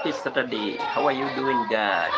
Happy Saturday. How are you doing, guys?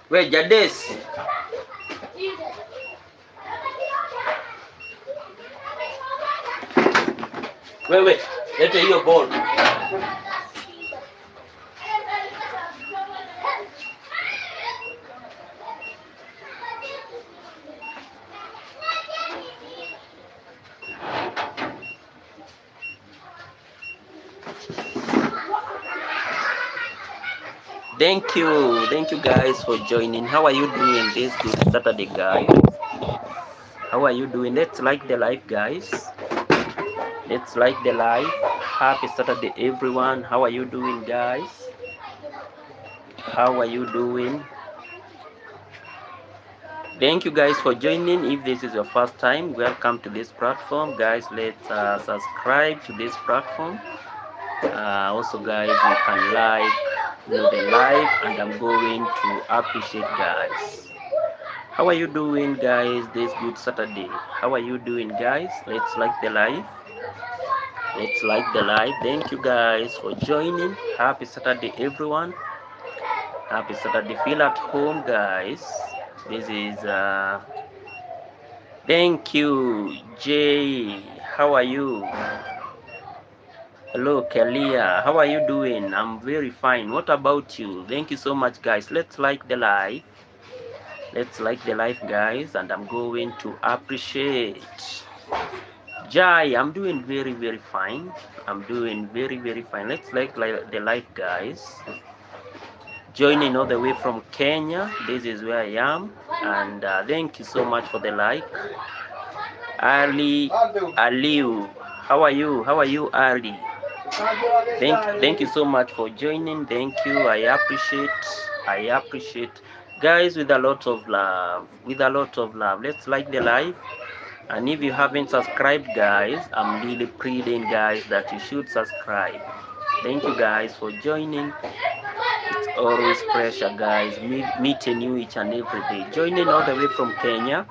Wait, Jadis. Wait. Let's hear your ball. Thank you guys for joining. How are you doing this good Saturday, guys? How are you doing? Let's like the live, guys. Let's like the live. Happy Saturday, everyone. How are you doing, guys? How are you doing? Thank you guys for joining. If this is your first time, welcome to this platform, guys. Let's subscribe to this platform. Also, guys, you can like the live, and I'm going to appreciate, guys. How are you doing, guys, this good Saturday? How are you doing, guys? Let's like the live. Let's like the live. Thank you guys for joining. Happy Saturday, everyone. Happy Saturday. Feel at home, guys. This is thank you, Jay. How are you? Hello, Kalia. How are you doing? I'm very fine. What about you? Thank you so much, guys. Let's like the live. Let's like the live, guys, and I'm going to appreciate. Jai, I'm doing very fine. I'm doing very fine. Let's like the live, guys. Joining all the way from Kenya. This is where I am, and thank you so much for the like. Ali Aliu, how are you? How are you, Ali? Thank you so much for joining. Thank you. I appreciate, guys, with a lot of love. Let's like the live. And if you haven't subscribed, guys, I'm really pleading, guys, that you should subscribe. Thank you guys for joining. It's always pressure, guys, meeting you each and every day. Joining all the way from Kenya.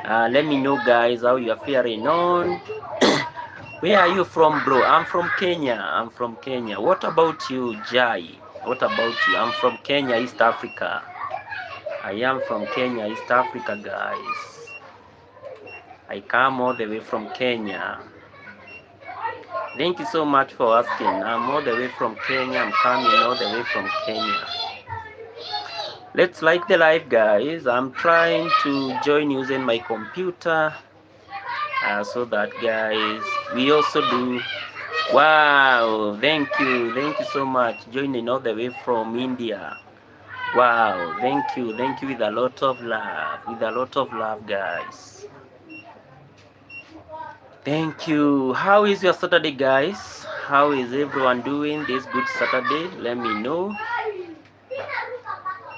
Let me know, guys, how you are faring on. Where are you from, bro? I'm from Kenya. What about you, Jai? What about you? I'm from Kenya, East Africa. I am from Kenya, East Africa, guys. I come all the way from Kenya. Thank you so much for asking. I'm all the way from Kenya. I'm coming all the way from Kenya. Let's like the live, guys. I'm trying to join using my computer. So that, guys, we also do. Wow, thank you so much. Joining all the way from India. Wow, thank you with a lot of love, guys. Thank you. How is your Saturday, guys? How is everyone doing this good Saturday? Let me know.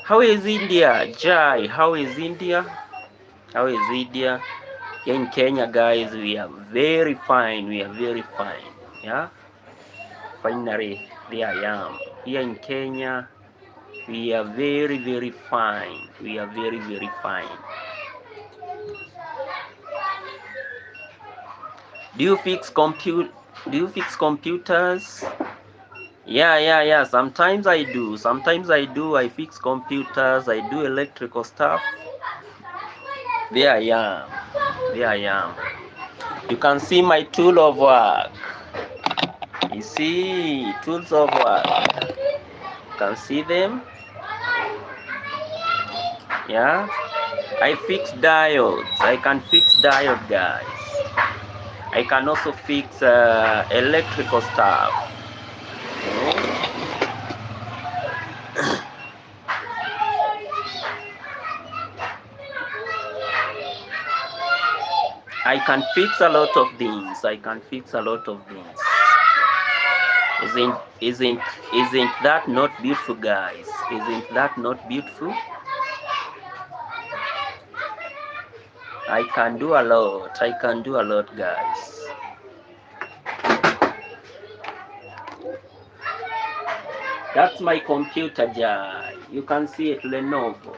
How is India? Jai, how is India? Here in Kenya, guys, we are very fine. Yeah, finally, there I am. Here in Kenya, we are very fine. We are very fine. Do you fix computers? Yeah. Sometimes I do. I fix computers. I do electrical stuff. There I am. You can see my tool of work. You see, tools of work. You can see them. Yeah. I fix diodes. I can fix diode, guys. I can also fix electrical stuff. I can fix a lot of things. I can fix a lot of things. Isn't isn't isn't that not beautiful, guys? Isn't that not beautiful? I can do a lot. I can do a lot, guys. That's my computer, Jai. You can see it, Lenovo.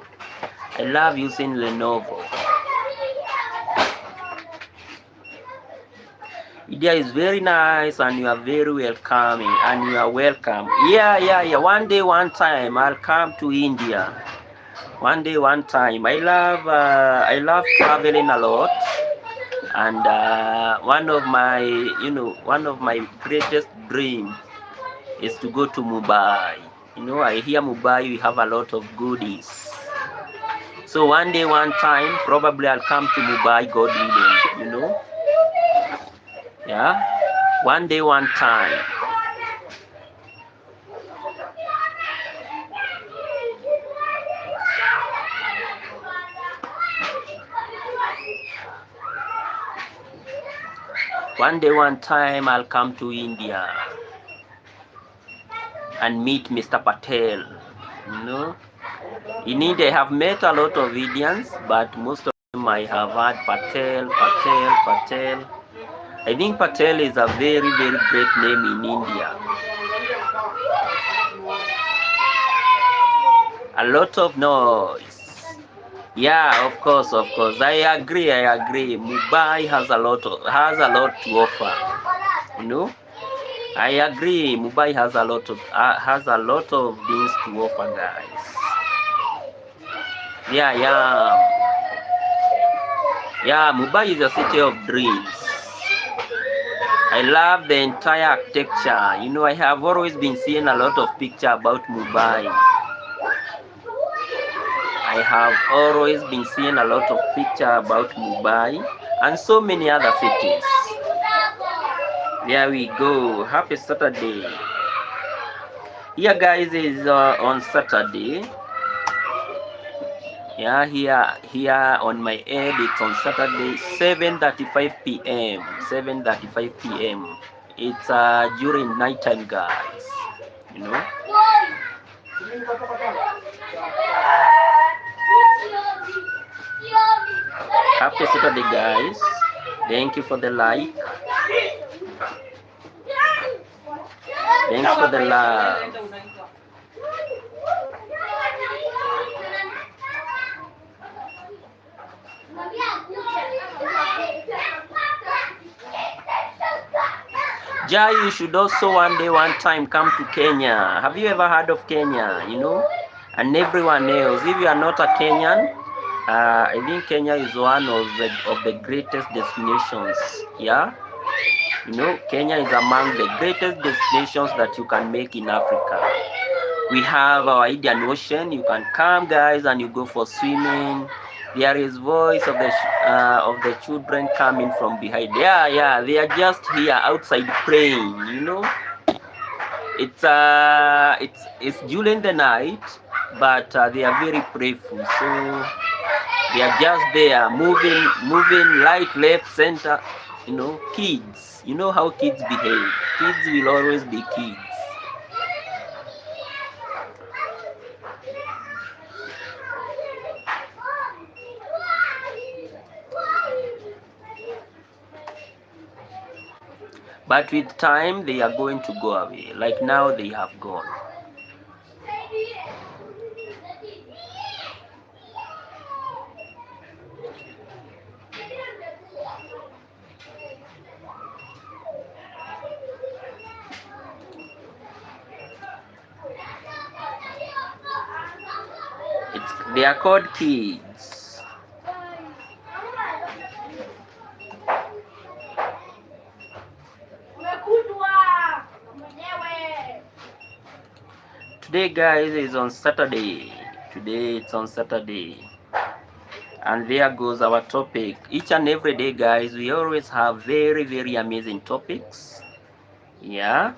I love using Lenovo. India is very nice and you are very welcoming and you are welcome. Yeah. One day, one time, I'll come to India. One day, one time. I love traveling a lot. And one of my greatest dreams is to go to Mumbai. I hear Mumbai we have a lot of goodies. So one day, one time, probably I'll come to Mumbai, God willing. Yeah. One day, one time. One day, one time, I'll come to India and meet Mr. Patel. In India, I have met a lot of Indians, but most of them I have heard Patel. I think Patel is a very, very great name in India. A lot of noise. Yeah, of course. I agree. Mumbai has a lot to offer. I agree. Mumbai has a lot of things to offer, guys. Yeah. Mumbai is a city of dreams. I love the entire architecture. I have always been seeing a lot of pictures about Mumbai. I have always been seeing a lot of pictures about Mumbai and so many other cities. There we go. Happy Saturday. Here, guys, is on Saturday. Yeah, here on my head, it's on Saturday, 7:35 p.m. 7:35 p.m. It's during nighttime, guys. Happy Saturday, guys. Thank you for the like. Thanks for the love. Jai, you should also one day, one time come to Kenya. Have you ever heard of Kenya? And everyone else, if you are not a Kenyan, I think Kenya is one of the greatest destinations. Yeah, Kenya is among the greatest destinations that you can make in Africa. We have our Indian Ocean. You can come, guys, and you go for swimming. There is voice of the children coming from behind. Yeah, they are just here outside praying. It's during the night, but they are very prayerful. So they are just there, moving right, left, center. Kids. You know how kids behave. Kids will always be kids. But with time, they are going to go away. Like now, they have gone. They are called kids. Today, guys, is on Saturday. Today it's on Saturday. And there goes our topic. Each and every day, guys, we always have very, very amazing topics. Yeah.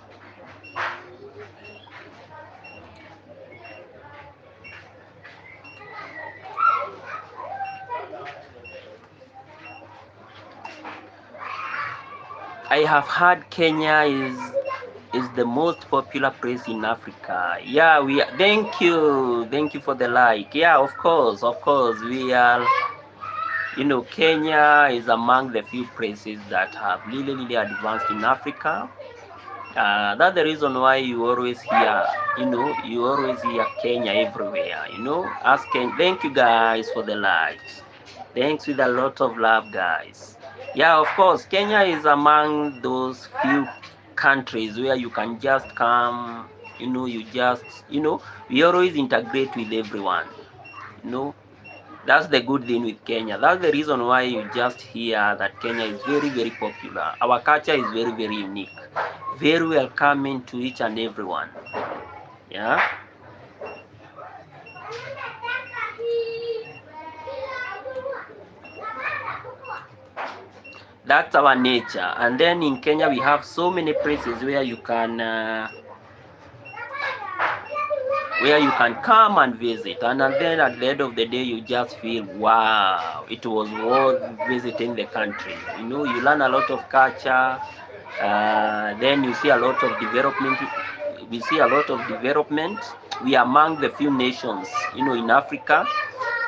I have heard Kenya is the most popular place in Africa. Yeah, thank you for the like. Yeah, of course, we are. Kenya is among the few places that have really advanced in Africa. That's the reason why you always hear, you always hear Kenya everywhere. Asking. Thank you guys for the likes. Thanks with a lot of love, guys. Yeah, of course, Kenya is among those few countries where you can just come. We always integrate with everyone. You know, that's the good thing with Kenya. That's the reason why you just hear that Kenya is very popular. Our culture is very unique, very welcoming to each and everyone. Yeah. That's our nature. And then in Kenya we have so many places where you can come and visit, and then at the end of the day you just feel, wow, it was worth visiting the country. You learn a lot of culture. Then you see a lot of development. We see a lot of development. We are among the few nations, in Africa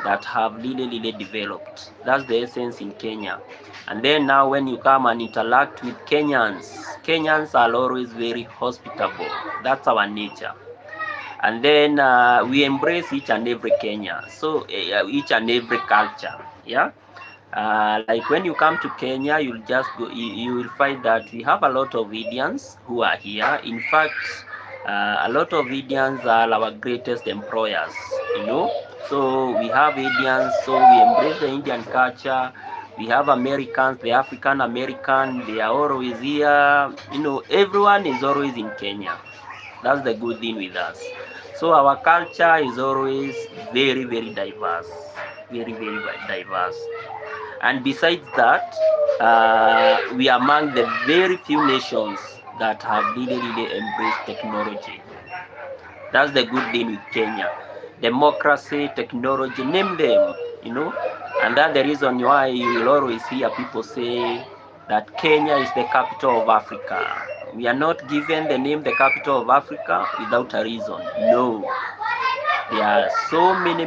that have really developed. That's the essence in Kenya. And then now when you come and interact with Kenyans are always very hospitable. That's our nature. And then we embrace each and every Kenya, so each and every culture. Yeah. Like when you come to Kenya, you'll just go, you will find that we have a lot of Indians who are here. In fact, a lot of Indians are our greatest employers, So we have Indians, so we embrace the Indian culture. We have Americans, the African American, they are always here. Everyone is always in Kenya. That's the good thing with us. So our culture is always very diverse, very diverse. And besides that, we are among the very few nations that have really embraced technology. That's the good thing with Kenya. Democracy, technology, name them, And that's the reason why you will always hear people say that Kenya is the capital of Africa. We are not given the name the capital of Africa without a reason. No. There are so many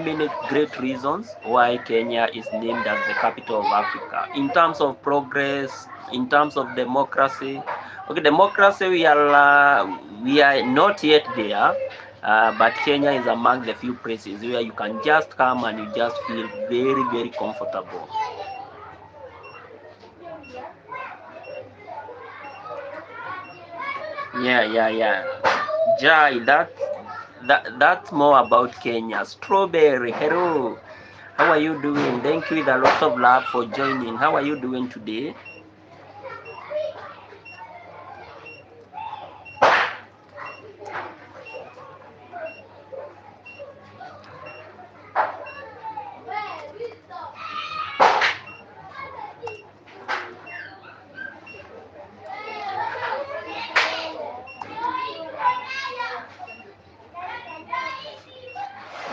great reasons why Kenya is named as the capital of Africa. In terms of progress, in terms of democracy. Okay, democracy we are not yet there, but Kenya is among the few places where you can just come and you just feel very comfortable. Yeah. Jai, that's more about Kenya. Strawberry, hello. How are you doing? Thank you with a lot of love for joining. How are you doing today?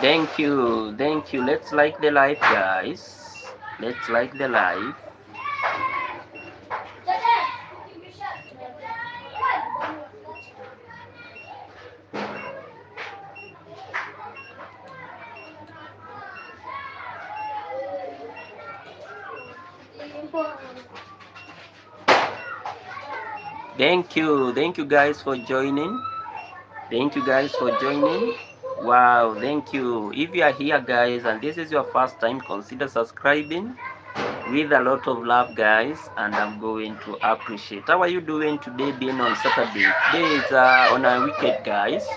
Thank you. Let's like the live, guys. Let's like the live. Thank you guys for joining. Wow, thank you. If you are here, guys, and this is your first time, consider subscribing with a lot of love, guys, and I'm going to appreciate. How are you doing today, being on Saturday? Today is on a weekend, guys,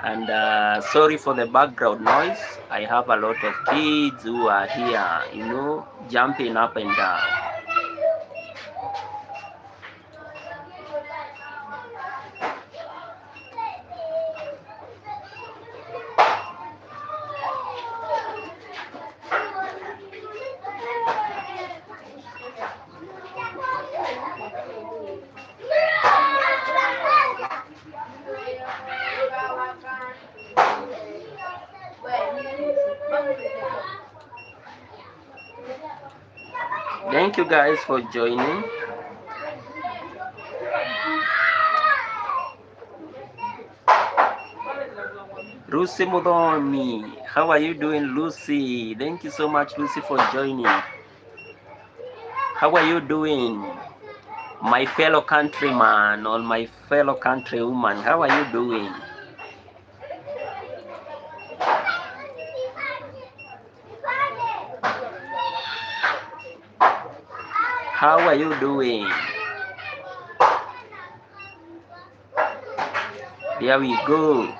and sorry for the background noise. I have a lot of kids who are here, jumping up and down. Thank you guys for joining. Lucy Mudoni, how are you doing, Lucy? Thank you so much, Lucy, for joining. How are you doing, my fellow countryman or my fellow countrywoman? How are you doing? How are you doing? There we go.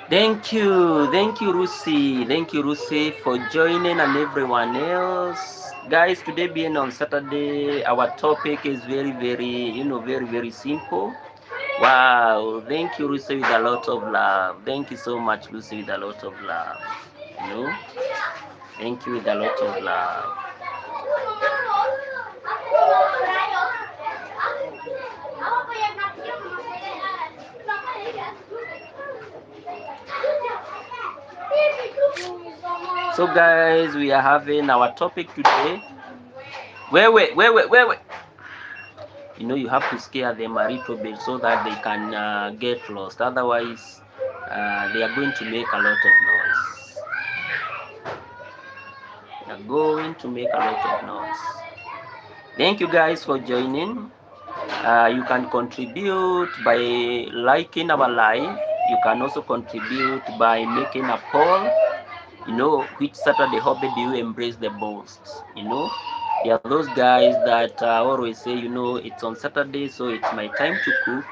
Thank you, Rusi. Thank you, Rusi, for joining, and everyone else. Guys, today being on Saturday, our topic is very, very simple. Wow, thank you, Rusi, with a lot of love. Thank you so much, Lucy, with a lot of love. Thank you with a lot of love. So guys, we are having our topic today. Wait. You have to scare them a little bit so that they can get lost. Otherwise, they are going to make a lot of noise. They are going to make a lot of noise. Thank you guys for joining. You can contribute by liking our live. You can also contribute by making a poll. Which Saturday hobby do you embrace the most? There are those guys that always say, it's on Saturday, so it's my time to cook,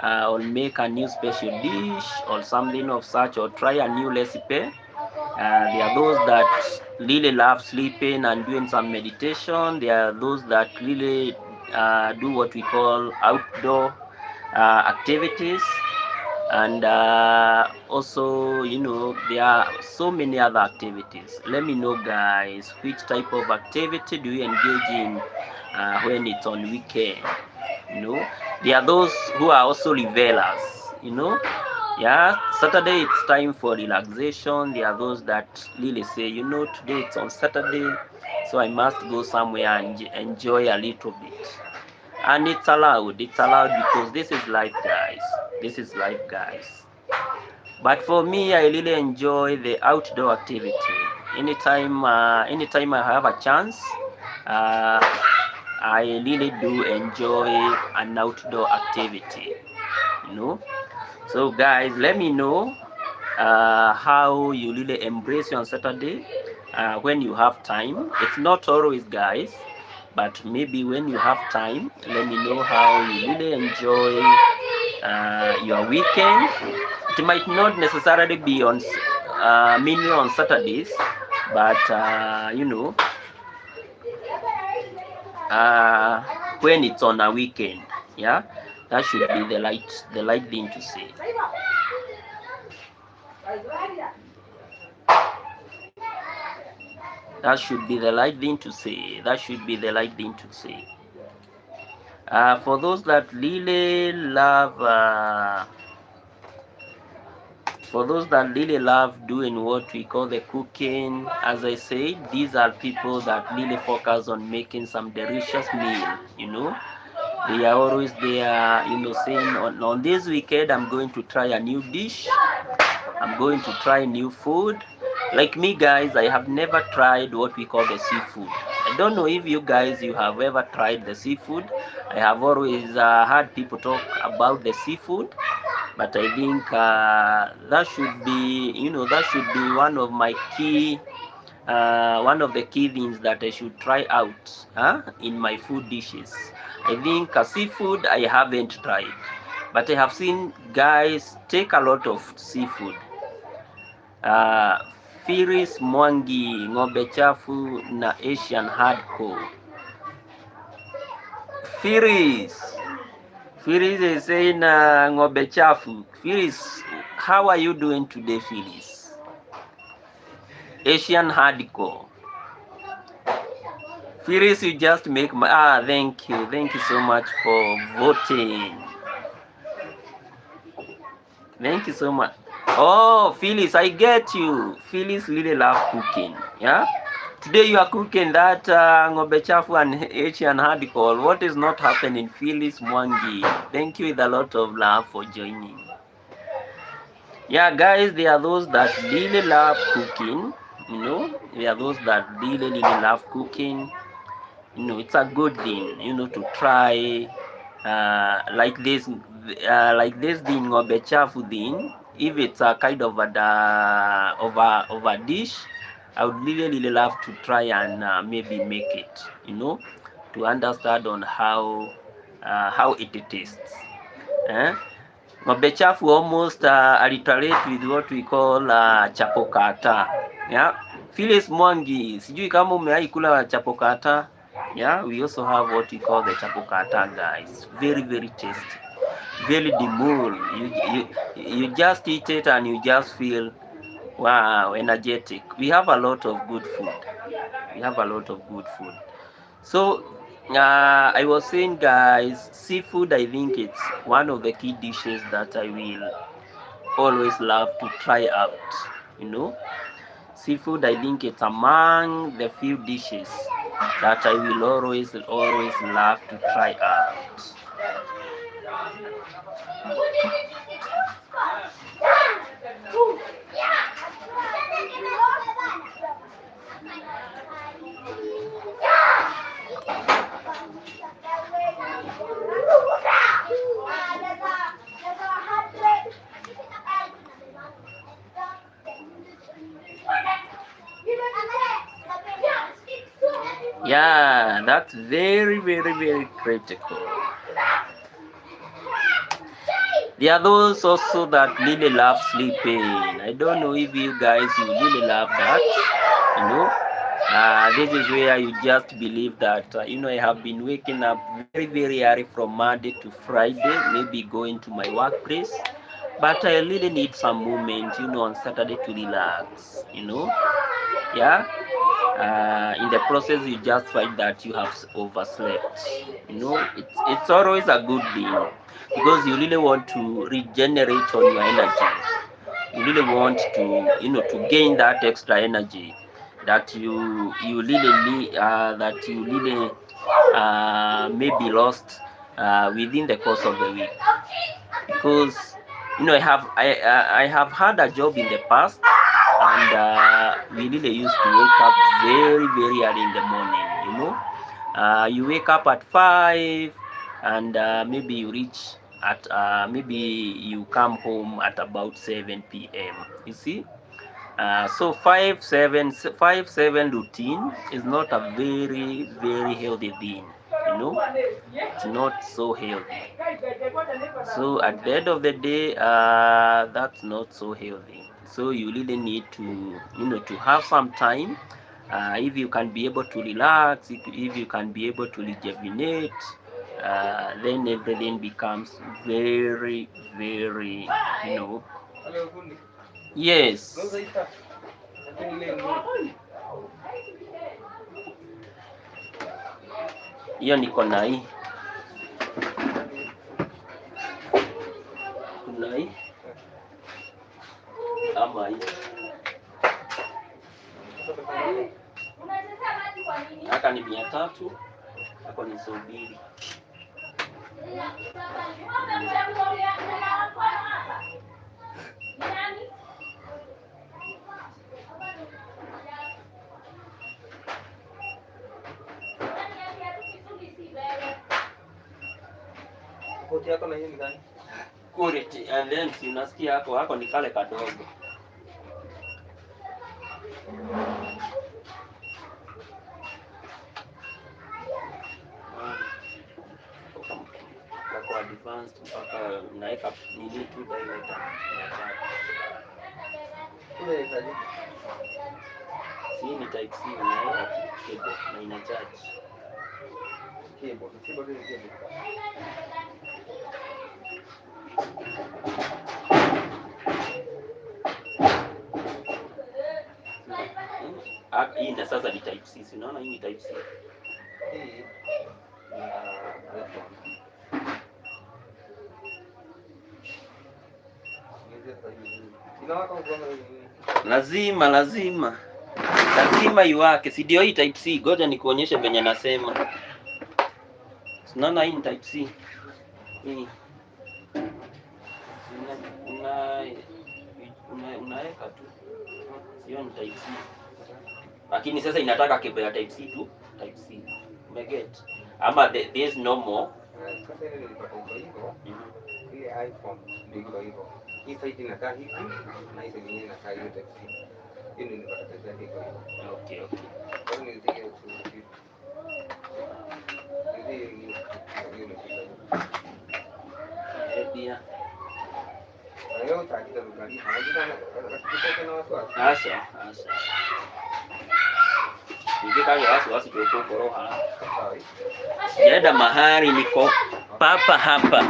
or make a new special dish or something of such, or try a new recipe. There are those that really love sleeping and doing some meditation. There are those that really do what we call outdoor activities. And also, there are so many other activities. Let me know, guys, which type of activity do you engage in when it's on weekend. There are those who are also revelers. Yeah, Saturday it's time for relaxation. There are those that really say, today it's on Saturday, so I must go somewhere and enjoy a little bit. And it's allowed because this is life, guys. But for me, I really enjoy the outdoor activity. Anytime I have a chance, I really do enjoy an outdoor activity. So guys, let me know how you really embrace your Saturday when you have time. It's not always, guys, but maybe when you have time, let me know how you really enjoy your weekend. It might not necessarily be on mainly on Saturdays, but when it's on a weekend, yeah, that should be the right thing to say. That should be the right thing to say. For those that really love doing what we call the cooking, as I said, these are people that really focus on making some delicious meal. They are always there, saying on this weekend I'm going to try a new dish, I'm going to try new food. Like me, guys, I have never tried what we call the seafood. I don't know if you guys have ever tried the seafood. I have always heard people talk about the seafood, but I think that should be one of my key one of the key things that I should try out in my food dishes. I think seafood I haven't tried, but I have seen guys take a lot of seafood. Firis Mwangi, ng'ombe chafu na Asian hardcore. Firis is saying ng'ombe chafu. Firis, how are you doing today, Firis? Asian hardcore. Firis, you just make my thank you so much for voting. Thank you so much. Oh, Phyllis, I get you. Phyllis really love cooking. Yeah. Today you are cooking that ng'ombe chafu and Asian hardcore. What is not happening, Phyllis Mwangi? Thank you with a lot of love for joining. Yeah, guys, there are those that really love cooking. There are those that really love cooking. It's a good thing, to try like this thing ng'ombe chafu thing. If it's a kind of a dish, I would really love to try and maybe make it, to understand on how it tastes. Eh? Ng'ombe chafu almost alliterate with what we call chapokata. Yeah. Phyllis Mwangi, sijui kama umewahi kula chapokata. Yeah, we also have what we call the chapokata, guys. Very tasty. Very demure. You just eat it and you just feel wow, energetic. We have a lot of good food. So I was saying, guys, seafood, I think it's one of the key dishes that I will always love to try out. Seafood, I think it's among the few dishes that I will always love to try out. Yeah, that's very critical. There are those also that really love sleeping. I don't know if you guys really love that. This is where you just believe that I have been waking up very early from Monday to Friday, maybe going to my workplace, but I really need some moment, on Saturday to relax. Yeah. In the process, you just find that you have overslept. It's always a good thing because you really want to regenerate on your energy. You really want to gain that extra energy that you really maybe lost within the course of the week. Because I have had a job in the past, and we really used to wake up very early in the morning. You wake up at 5, and maybe you reach at maybe you come home at about 7 p.m. You see, so 5-7 routine is not a very healthy thing. It's not so healthy. So at the end of the day, that's not so healthy. So you really need to have some time. If you can be able to relax, if you can be able to rejuvenate, then everything becomes very yes. Hiyo niko na hii. Kuna hii. Ama hii. Haka ni 300. Hako ni 200. Koti yako na hiyo ni gani? Quality, and then si unasikia hako ni kale kadogo. Kwa advanced mpaka unaweka nini tu diameter. Si ni type C, unaweka cable na ina charge. Cable ni cable. Hii na sasa ni type C. Unaona hii ni type C. Lazima iwake. Si ndio hii type C. Ngoja nikuonyeshe venye nasema. Unaona hii ni type C. Hii. hiyo ni type C. Lakini sasa inataka cable ya type C tu, type C. Umeget? Ama there's no more. Sasa ile nilipata hivyo. Ile iPhone ndio hivyo. Hii side inakaa hivi na hii side inakaa hiyo type C. Hiyo nilipata type hivyo. Okay, okay. Kwa hiyo ni zile Pia leo takiza lugari hajina asa nikikaja wasi koroha sijaenda mahali, niko papa hapa.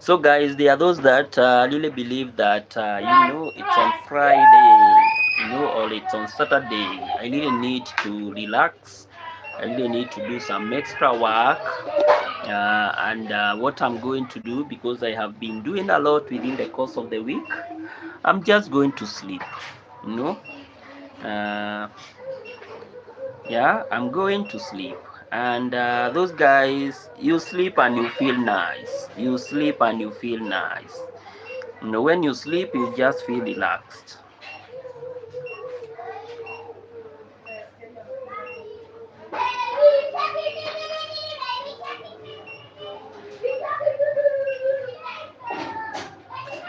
So guys, there are those that really believe that it's on Friday, or it's on Saturday. I really need to relax. I really need to do some extra work, and what I'm going to do, because I have been doing a lot within the course of the week, I'm just going to sleep. Yeah, I'm going to sleep. And those guys, you sleep and you feel nice. You sleep and you feel nice. When you sleep, you just feel relaxed.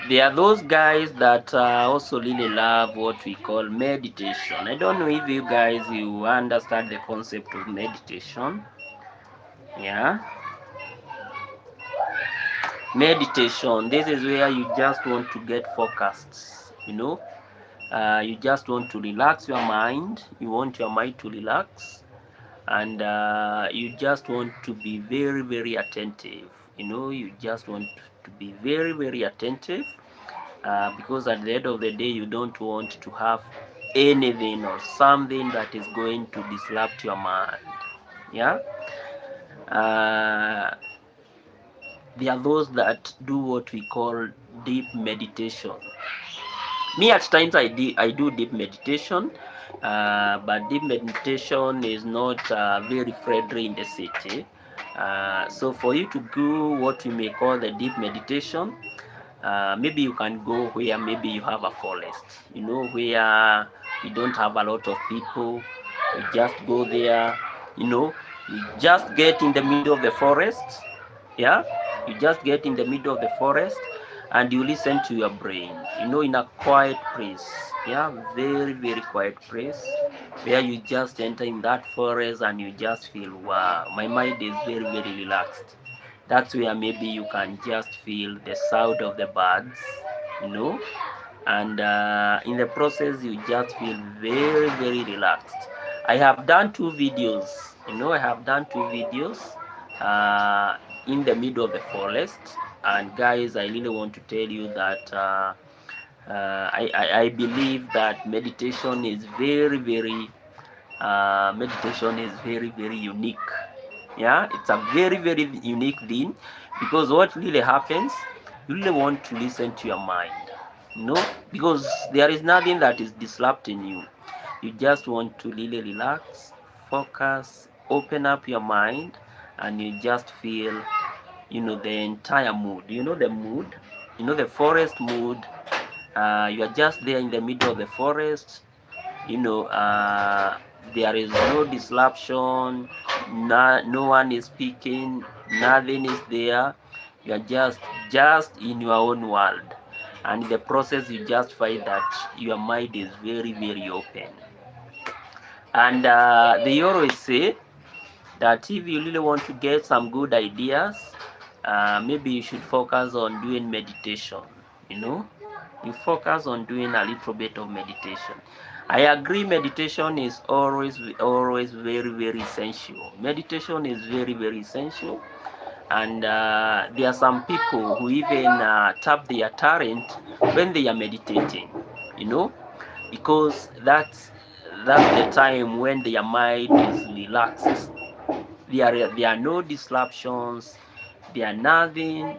There are those guys that also really love what we call meditation. I don't know if you guys understand the concept of meditation. Yeah, meditation, this is where you just want to get focused. You just want to relax your mind. You want your mind to relax, and you just want to be very, very attentive. You just want to be very, very attentive, because at the end of the day, you don't want to have anything or something that is going to disrupt your mind. Yeah. There are those that do what we call deep meditation. Me, at times, I do deep meditation, but deep meditation is not very friendly in the city. So for you to do what we may call the deep meditation, maybe you can go where maybe you have a forest, where you don't have a lot of people. You just go there, you just get in the middle of the forest. Yeah, you just get in the middle of the forest and you listen to your brain, in a quiet place. Yeah, very, very quiet place, where you just enter in that forest and you just feel, wow, my mind is very, very relaxed. That's where maybe you can just feel the sound of the birds, and in the process you just feel very, very relaxed. I have done two videos. In the middle of the forest, and guys, I really want to tell you that I believe that meditation is very, very unique. Yeah, it's a very, very unique thing, because what really happens, you really want to listen to your mind, because there is nothing that is disrupting you. You just want to really relax, focus, open up your mind, and you just feel, the entire mood, the mood, the forest mood. You are just there in the middle of the forest. There is no disruption, no one is speaking, nothing is there. You are just in your own world, and in the process you just find that your mind is very, very open. And they always say that if you really want to get some good ideas, maybe you should focus on doing meditation. You focus on doing a little bit of meditation. I agree, meditation is always very, very essential. Meditation is very, very essential, and there are some people who even tap their talent when they are meditating, because that's the time when their mind is relaxed. There are no disruptions. There are nothing.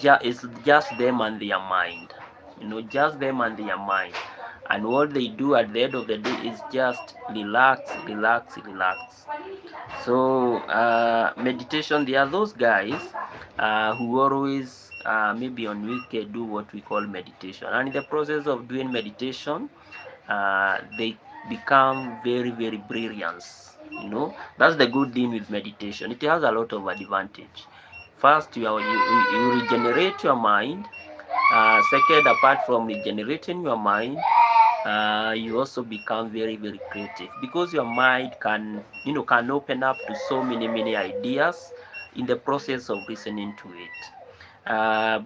It's just them and their mind. just them and their mind. And what they do at the end of the day is just relax, relax, relax. So meditation, there are those guys who always maybe on weekend do what we call meditation, and in the process of doing meditation, they become very, very brilliant. That's the good thing with meditation. It has a lot of advantage. First, you regenerate your mind. Second, apart from regenerating your mind, you also become very, very creative, because your mind can open up to so many, many ideas in the process of listening to it.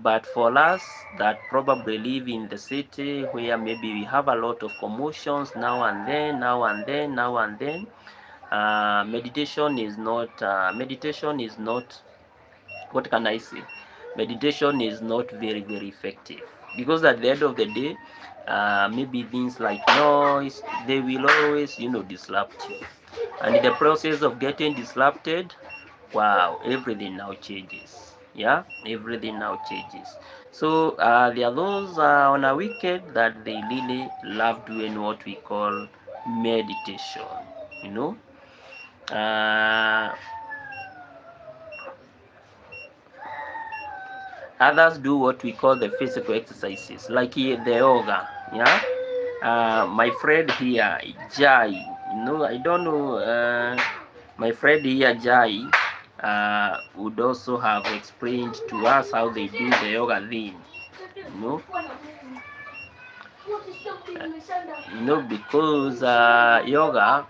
But for us that probably live in the city, where maybe we have a lot of commotions now and then, meditation is not, what can I say? Meditation is not very, very effective, because at the end of the day, maybe things like noise, they will always, disrupt you. And in the process of getting disrupted, wow, everything now changes. Yeah, everything now changes. So there are those on a weekend that they really love doing what we call meditation. You know, uh, Others do what we call the physical exercises, like here, the yoga. Yeah. My friend here, Jai. I don't know. My friend here, Jai, would also have explained to us how they do the yoga thing. You know, because yoga.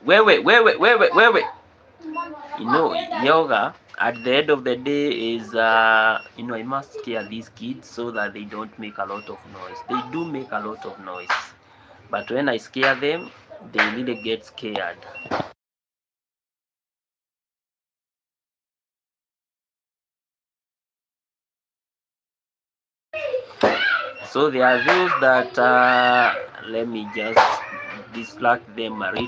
Wait. Yoga at the end of the day is, I must scare these kids so that they don't make a lot of noise. They do make a lot of noise, but when I scare them, they really get scared. So there are those that, let me just distract them a little.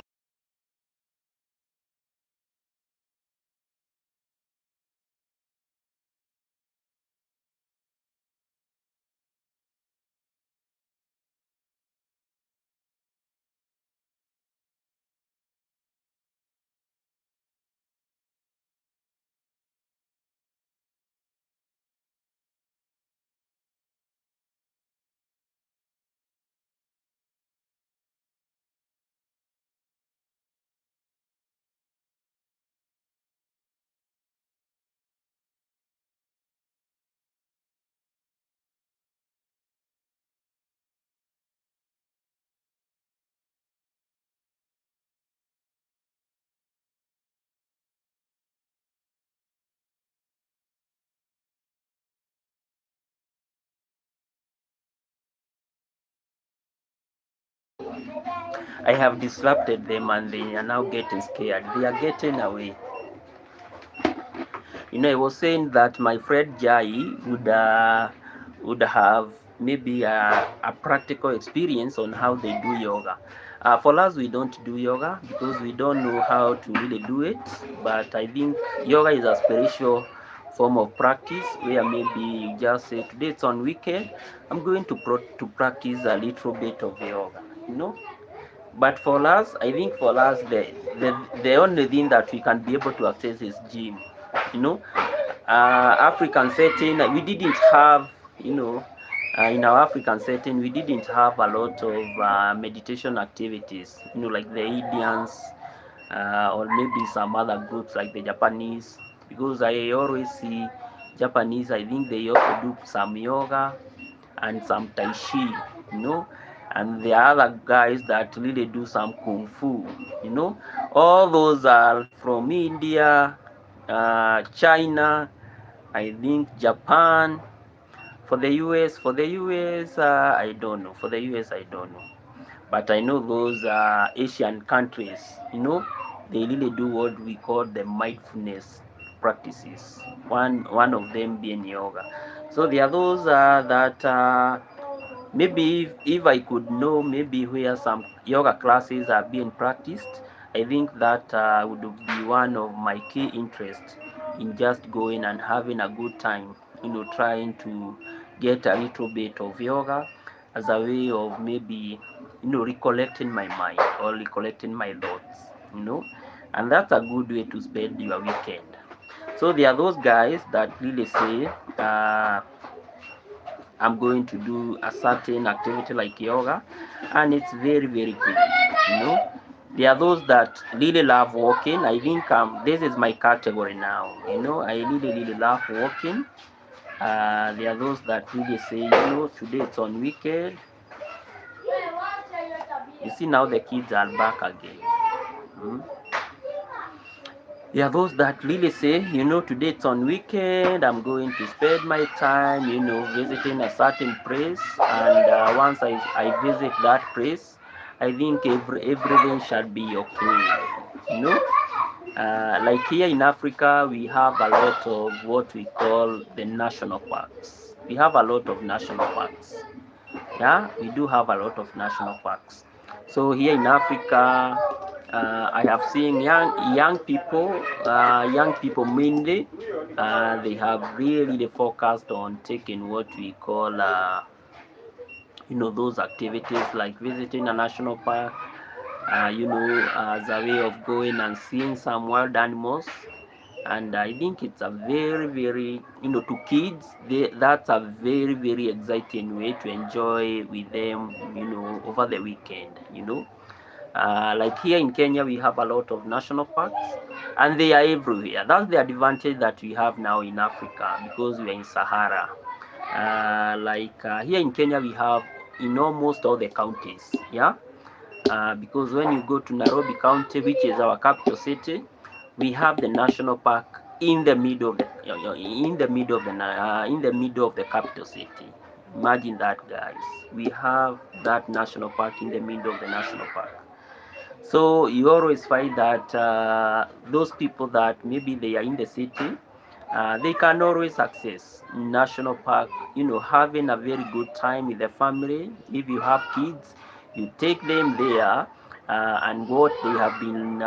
I have disrupted them and they are now getting scared. They are getting away. I was saying that my friend Jai would have maybe a practical experience on how they do yoga. For us, we don't do yoga because we don't know how to really do it. But I think yoga is a spiritual form of practice where maybe you just say, today it's on weekend, I'm going to practice a little bit of yoga. But for us, I think for us, the only thing that we can be able to access is gym. You know, African setting, we didn't have, in our African setting, we didn't have a lot of meditation activities, like the Indians, or maybe some other groups like the Japanese, because I always see Japanese, I think they also do some yoga and some Tai Chi, you know, and the other guys that really do some Kung Fu. All those are from India, China, I think Japan. For the US, I don't know. For the US, I don't know. But I know those Asian countries, they really do what we call the mindfulness practices. One of them being yoga. So there are those that maybe if I could know maybe where some yoga classes are being practiced, I think that would be one of my key interests in just going and having a good time, trying to get a little bit of yoga as a way of maybe recollecting my mind or recollecting my thoughts, and that's a good way to spend your weekend. So there are those guys that really say, I'm going to do a certain activity like yoga, and it's very, very good. There are those that really love walking. I think this is my category now. I really, really love walking. There are those that really say, today it's on weekend. You see, now the kids are back again. Mm. There are those that really say, today it's on weekend, I'm going to spend my time, visiting a certain place. And once I visit that place, I think everything shall be okay. Like here in Africa, we have a lot of what we call the national parks. We have a lot of national parks. Yeah, we do have a lot of national parks. So here in Africa, I have seen young people mainly. They have really focused on taking what we call, those activities like visiting a national park, as a way of going and seeing some wild animals. And I think it's a very, very, to kids, that's a very, very exciting way to enjoy with them, over the weekend. Like here in Kenya, we have a lot of national parks, and they are everywhere. That's the advantage that we have now in Africa, because we are in Sahara. Here in Kenya, we have in almost all the counties. Yeah. Because when you go to Nairobi County, which is our capital city, we have the national park in the middle of the capital city. Imagine that, guys. We have that national park in the middle of the national park. So you always find that those people that maybe they are in the city, they can always access national park, having a very good time with the family. If you have kids, you take them there, and what they have been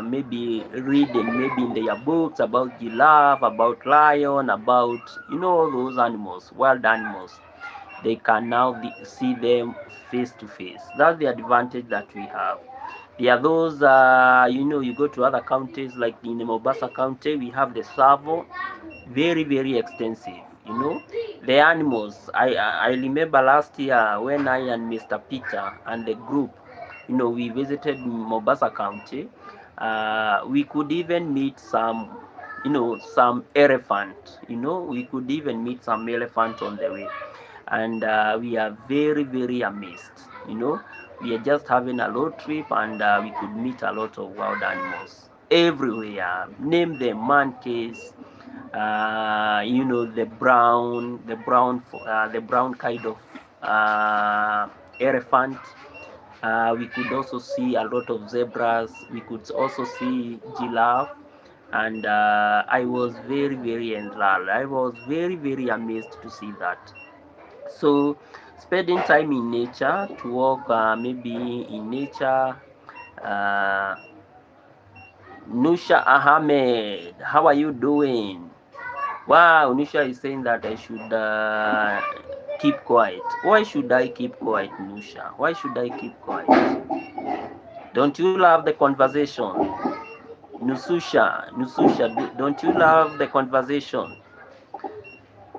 maybe reading, maybe in their books about giraffe, about lion, about all those animals, wild animals, they can now see them face to face. That's the advantage that we have. There are those, you go to other counties, like in Mombasa County, we have the Savo, very, very extensive. The animals. I remember last year when I and Mr. Peter and the group, we visited Mombasa County. We could even meet some elephant. We could even meet some elephant on the way, and we are very, very amazed. We are just having a road trip, and we could meet a lot of wild animals everywhere. Name them monkeys, the brown kind of elephant. We could also see a lot of zebras. We could also see giraffe, and I was very, very enthralled. I was very, very amazed to see that. So spending time in nature, to walk maybe in nature. uh, Nusha Ahmed, how are you doing? Wow, Nusha is saying that I should keep quiet. Why should I keep quiet, Nusha? Why should I keep quiet? Don't you love the conversation? Nususha, don't you love the conversation?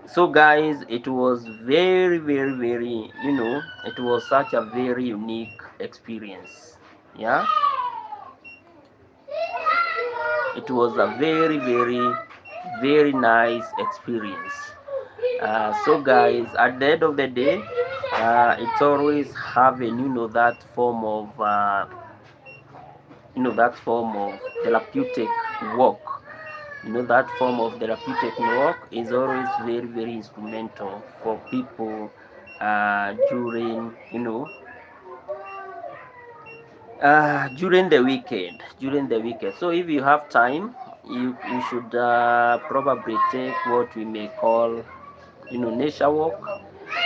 So guys, it was very, very, very, it was such a very unique experience. Yeah, it was a very, very, very nice experience. So guys, at the end of the day, it's always having, that form of therapeutic work. That form of therapeutic work is always very, very instrumental for people during during the weekend. So if you have time, you should probably take what we may call nature walk,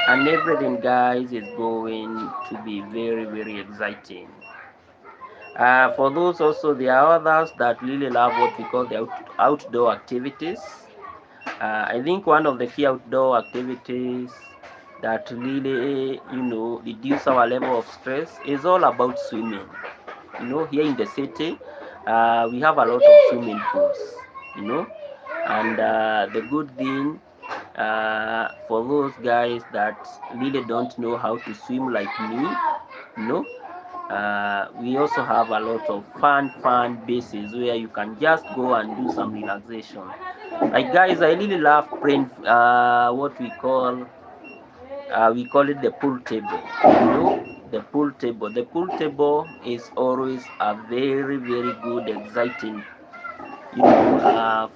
and everything, guys, is going to be very, very exciting. For those also, there are others that really love what we call the outdoor activities. I think one of the key outdoor activities that really, reduce our level of stress is all about swimming. Here in the city, we have a lot of swimming pools, you know, and the good thing for those guys that really don't know how to swim like me, you know, we also have a lot of fun bases where you can just go and do some relaxation. Like guys, I really love playing what we call it the pool table. The pool table. The pool table is always a very good, exciting,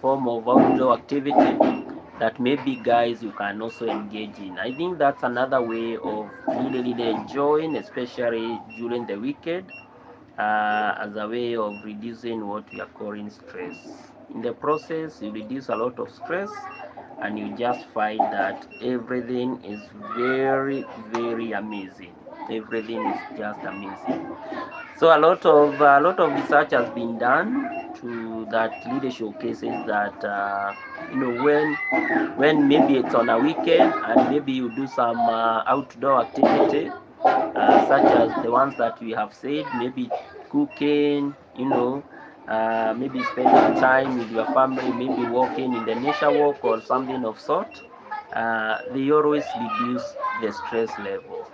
form of outdoor activity that maybe guys you can also engage in. I think that's another way of really enjoying, especially during the weekend, as a way of reducing what we are calling stress. In the process, you reduce a lot of stress and you just find that everything is very amazing. Everything is just amazing. So a lot of research has been done to that really showcases that when maybe it's on a weekend and maybe you do some outdoor activity, such as the ones that we have said, maybe cooking, maybe spending time with your family, maybe walking in the nature walk or something of sort. They always reduce the stress level,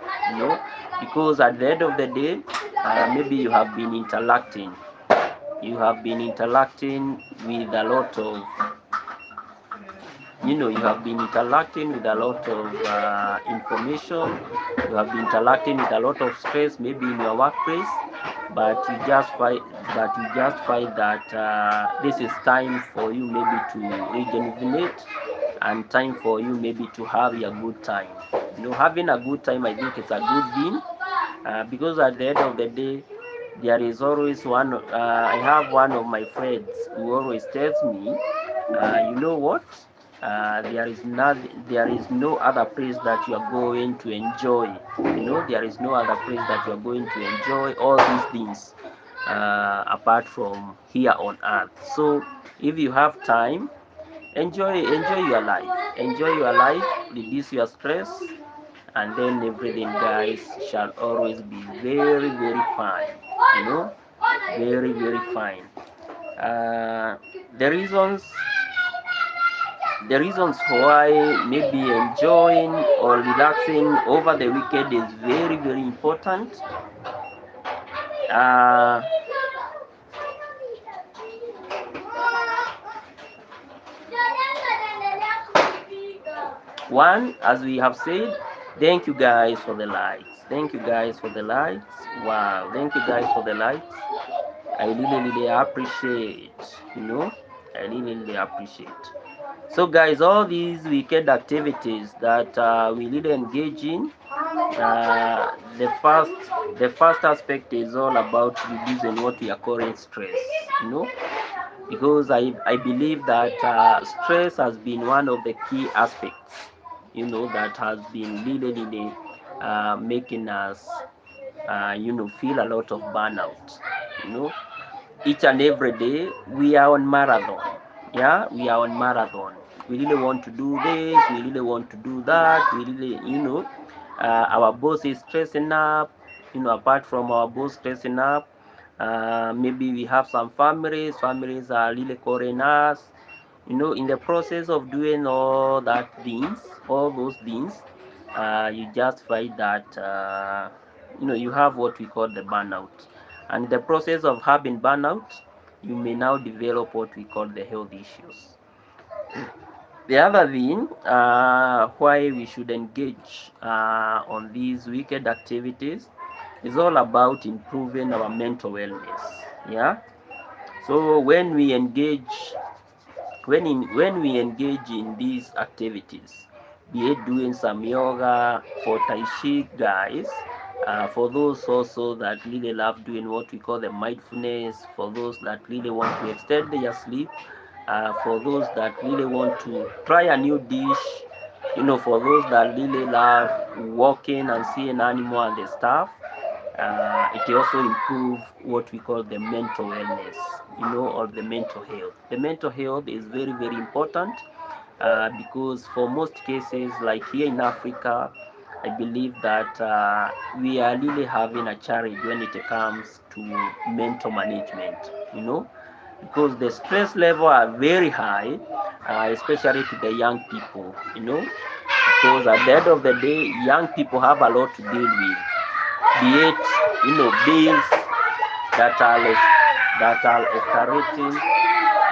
because at the end of the day, maybe you have been interacting with a lot of you have been interacting with a lot of information. You have been interacting with a lot of stress, maybe in your workplace, but you just find that this is time for you maybe to rejuvenate, and time for you maybe to have a good time. Having a good time, I think it's a good thing, because at the end of the day, there is always one. I have one of my friends who always tells me, you know what? There is no other place that you are going to enjoy. There is no other place that you are going to enjoy all these things apart from here on earth. So if you have time, enjoy your life. Enjoy your life. Reduce your stress, and then everything, guys, shall always be very fine. Very fine. Uh, the reasons the reasons why maybe enjoying or relaxing over the weekend is very important. uh, One, as we have said, thank you guys for the likes. Thank you guys for the likes. Wow, thank you guys for the likes. I really appreciate. You know, I really appreciate. So, guys, all these weekend activities that we really engage in, the first aspect is all about reducing what we are calling stress. You know, because I believe that stress has been one of the key aspects, that has been really making us, feel a lot of burnout. You know, each and every day we are on marathon. Yeah, we are on marathon. We really want to do this, we really want to do that, we really, our boss is stressing up. Apart from our boss stressing up, maybe we have some families are really calling us. In the process of doing all those things, you just find that you have what we call the burnout. And in the process of having burnout, you may now develop what we call the health issues. The other thing, why we should engage on these weekend activities, is all about improving our mental wellness. Yeah. So when we engage in these activities, be it doing some yoga for Tai Chi, guys, for those also that really love doing what we call the mindfulness, for those that really want to extend their sleep, for those that really want to try a new dish, for those that really love walking and seeing animal and the stuff, it also improve what we call the mental wellness, or the mental health. The mental health is very important, because for most cases, like here in Africa, I believe that we are really having a challenge when it comes to mental management, you know, because the stress level are very high, especially to the young people, you know, because at the end of the day, young people have a lot to deal with, be it, you know, bills that are escalating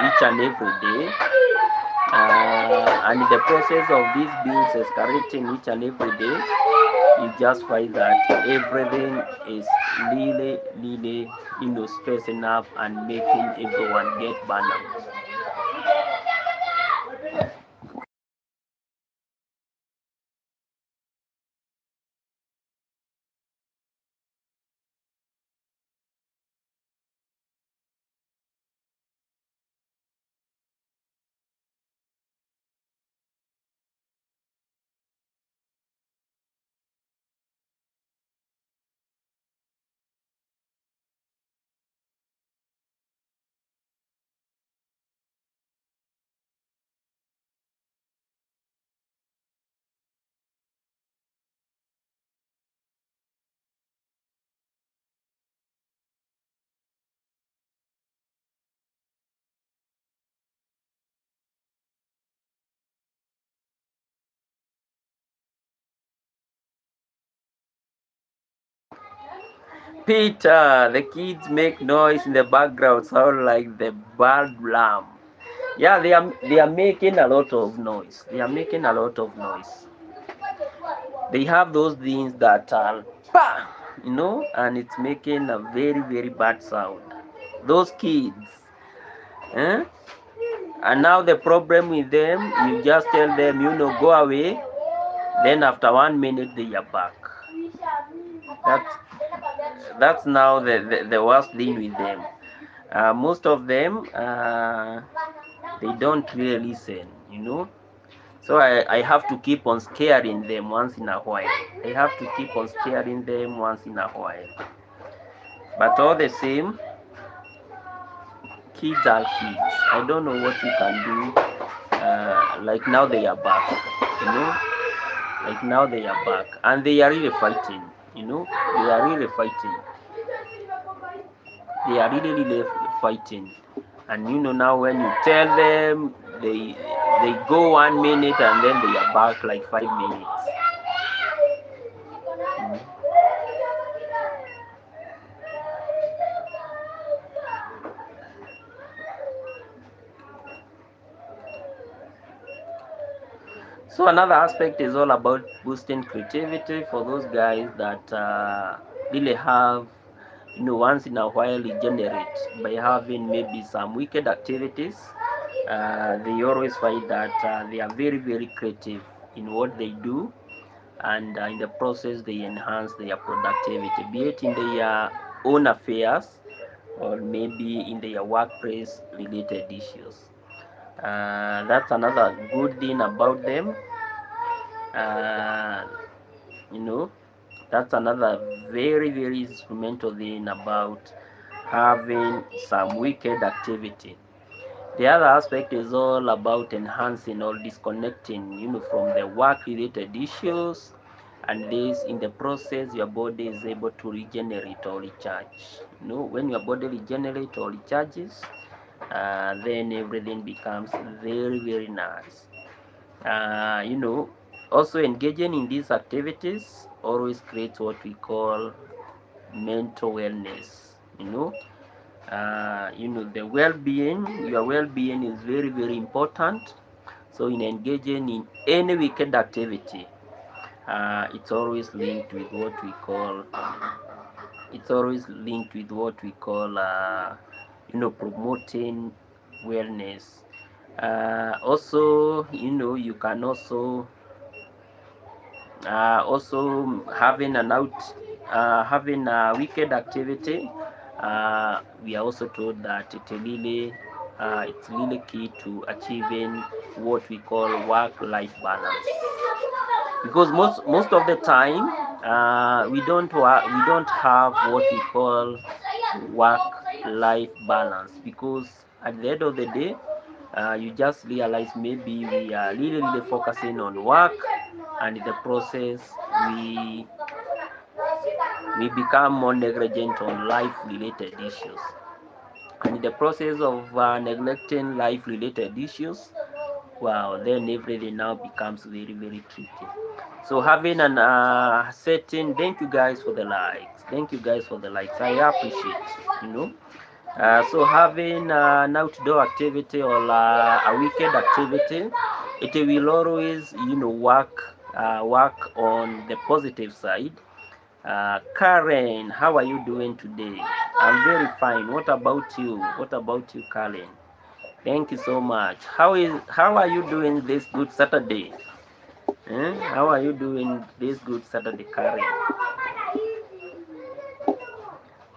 each and every day, and in the process of these bills escalating each and every day, you just find that everything is really, you know, stressing up and making everyone get burnout. Peter, the kids make noise in the background, sound like the bad lamb. Yeah, they are making a lot of noise. They are making a lot of noise. They have those things that are bah, you know, and it's making a very bad sound. Those kids, eh? And now the problem with them, you just tell them, you know, go away. Then after 1 minute they are back. That's that's now the worst thing with them. Most of them, they don't really listen, you know. So I have to keep on scaring them once in a while. I have to keep on scaring them once in a while. But all the same, kids are kids. I don't know what you can do. Like now they are back, you know. Like now they are back, and they are really fighting. You know, they are really fighting. They are really fighting. And you know now when you tell them, they go 1 minute and then they are back like 5 minutes. So another aspect is all about boosting creativity for those guys that really have, you know, once in a while regenerate by having maybe some wicked activities. They always find that they are very creative in what they do, and in the process they enhance their productivity, be it in their own affairs or maybe in their workplace related issues. That's another good thing about them. uh, you know, that's another very instrumental thing about having some wicked activity. The other aspect is all about enhancing or disconnecting, you know, from the work related issues, and this in the process your body is able to regenerate or recharge. You know, when your body regenerates or recharges, then everything becomes very nice. You know, also engaging in these activities always creates what we call mental wellness. You know, the well-being, your well-being is very important. So in engaging in any wicked activity, it's always linked with what we call you know, promoting wellness. Also, you know, you can also having a wicked activity. We are also told that it's really key to achieving what we call work-life balance, because most of the time we don't have what we call work-life balance, because at the end of the day, You just realize maybe we are really focusing on work, and in the process we we become more negligent on life related issues, and in the process of neglecting life related issues, wow, then everything now becomes very tricky. So having an setting, thank you guys for the likes, thank you guys for the likes, I appreciate, you know. So having an outdoor activity or a weekend activity, it will always, you know, work on the positive side. Karen, how are you doing today? I'm very fine. What about you? What about you, Karen? Thank you so much. How are you doing this good Saturday? How are you doing this good Saturday, Karen?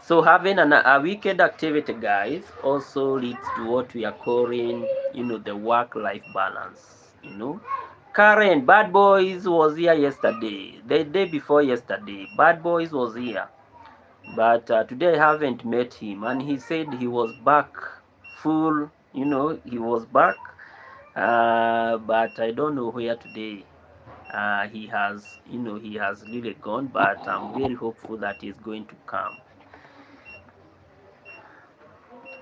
So having a weekend activity, guys, also leads to what we are calling, you know, the work-life balance. You know, Karen, Bad Boys was here yesterday, the day before yesterday. Bad Boys was here, but today I haven't met him, and he said he was back full. You know, he was back, but I don't know where today. He has, you know, he has really gone, but I'm very hopeful that he's going to come.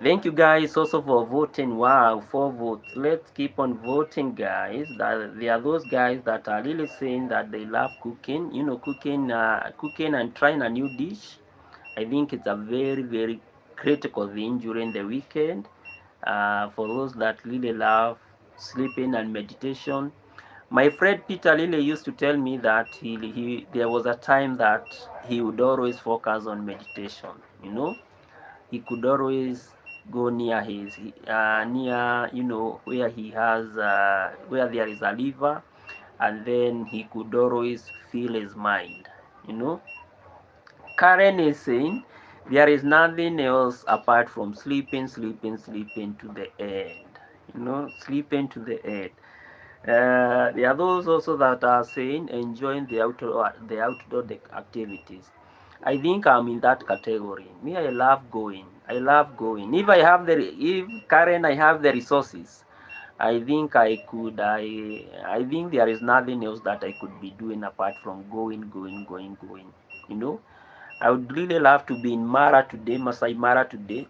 Thank you guys also for voting. Wow, 4 votes. Let's keep on voting, guys. That there are those guys that are really saying that they love cooking. You know, cooking and trying a new dish. I think it's a very critical thing during the weekend. For those that really love sleeping and meditation. My friend Peter Lille used to tell me that he there was a time that he would always focus on meditation. You know, he could always go near his near, you know, where he has where there is a river, and then he could always feel his mind, you know. Karen is saying there is nothing else apart from sleeping to the end, you know, sleeping to the end. There are those also that are saying enjoying the outdoor activities. I think I'm in that category. Me, I love going. I love going. If Karen, I have the resources, I think I could. I think there is nothing else that I could be doing apart from going. You know, I would really love to be in Mara today, Masai Mara today,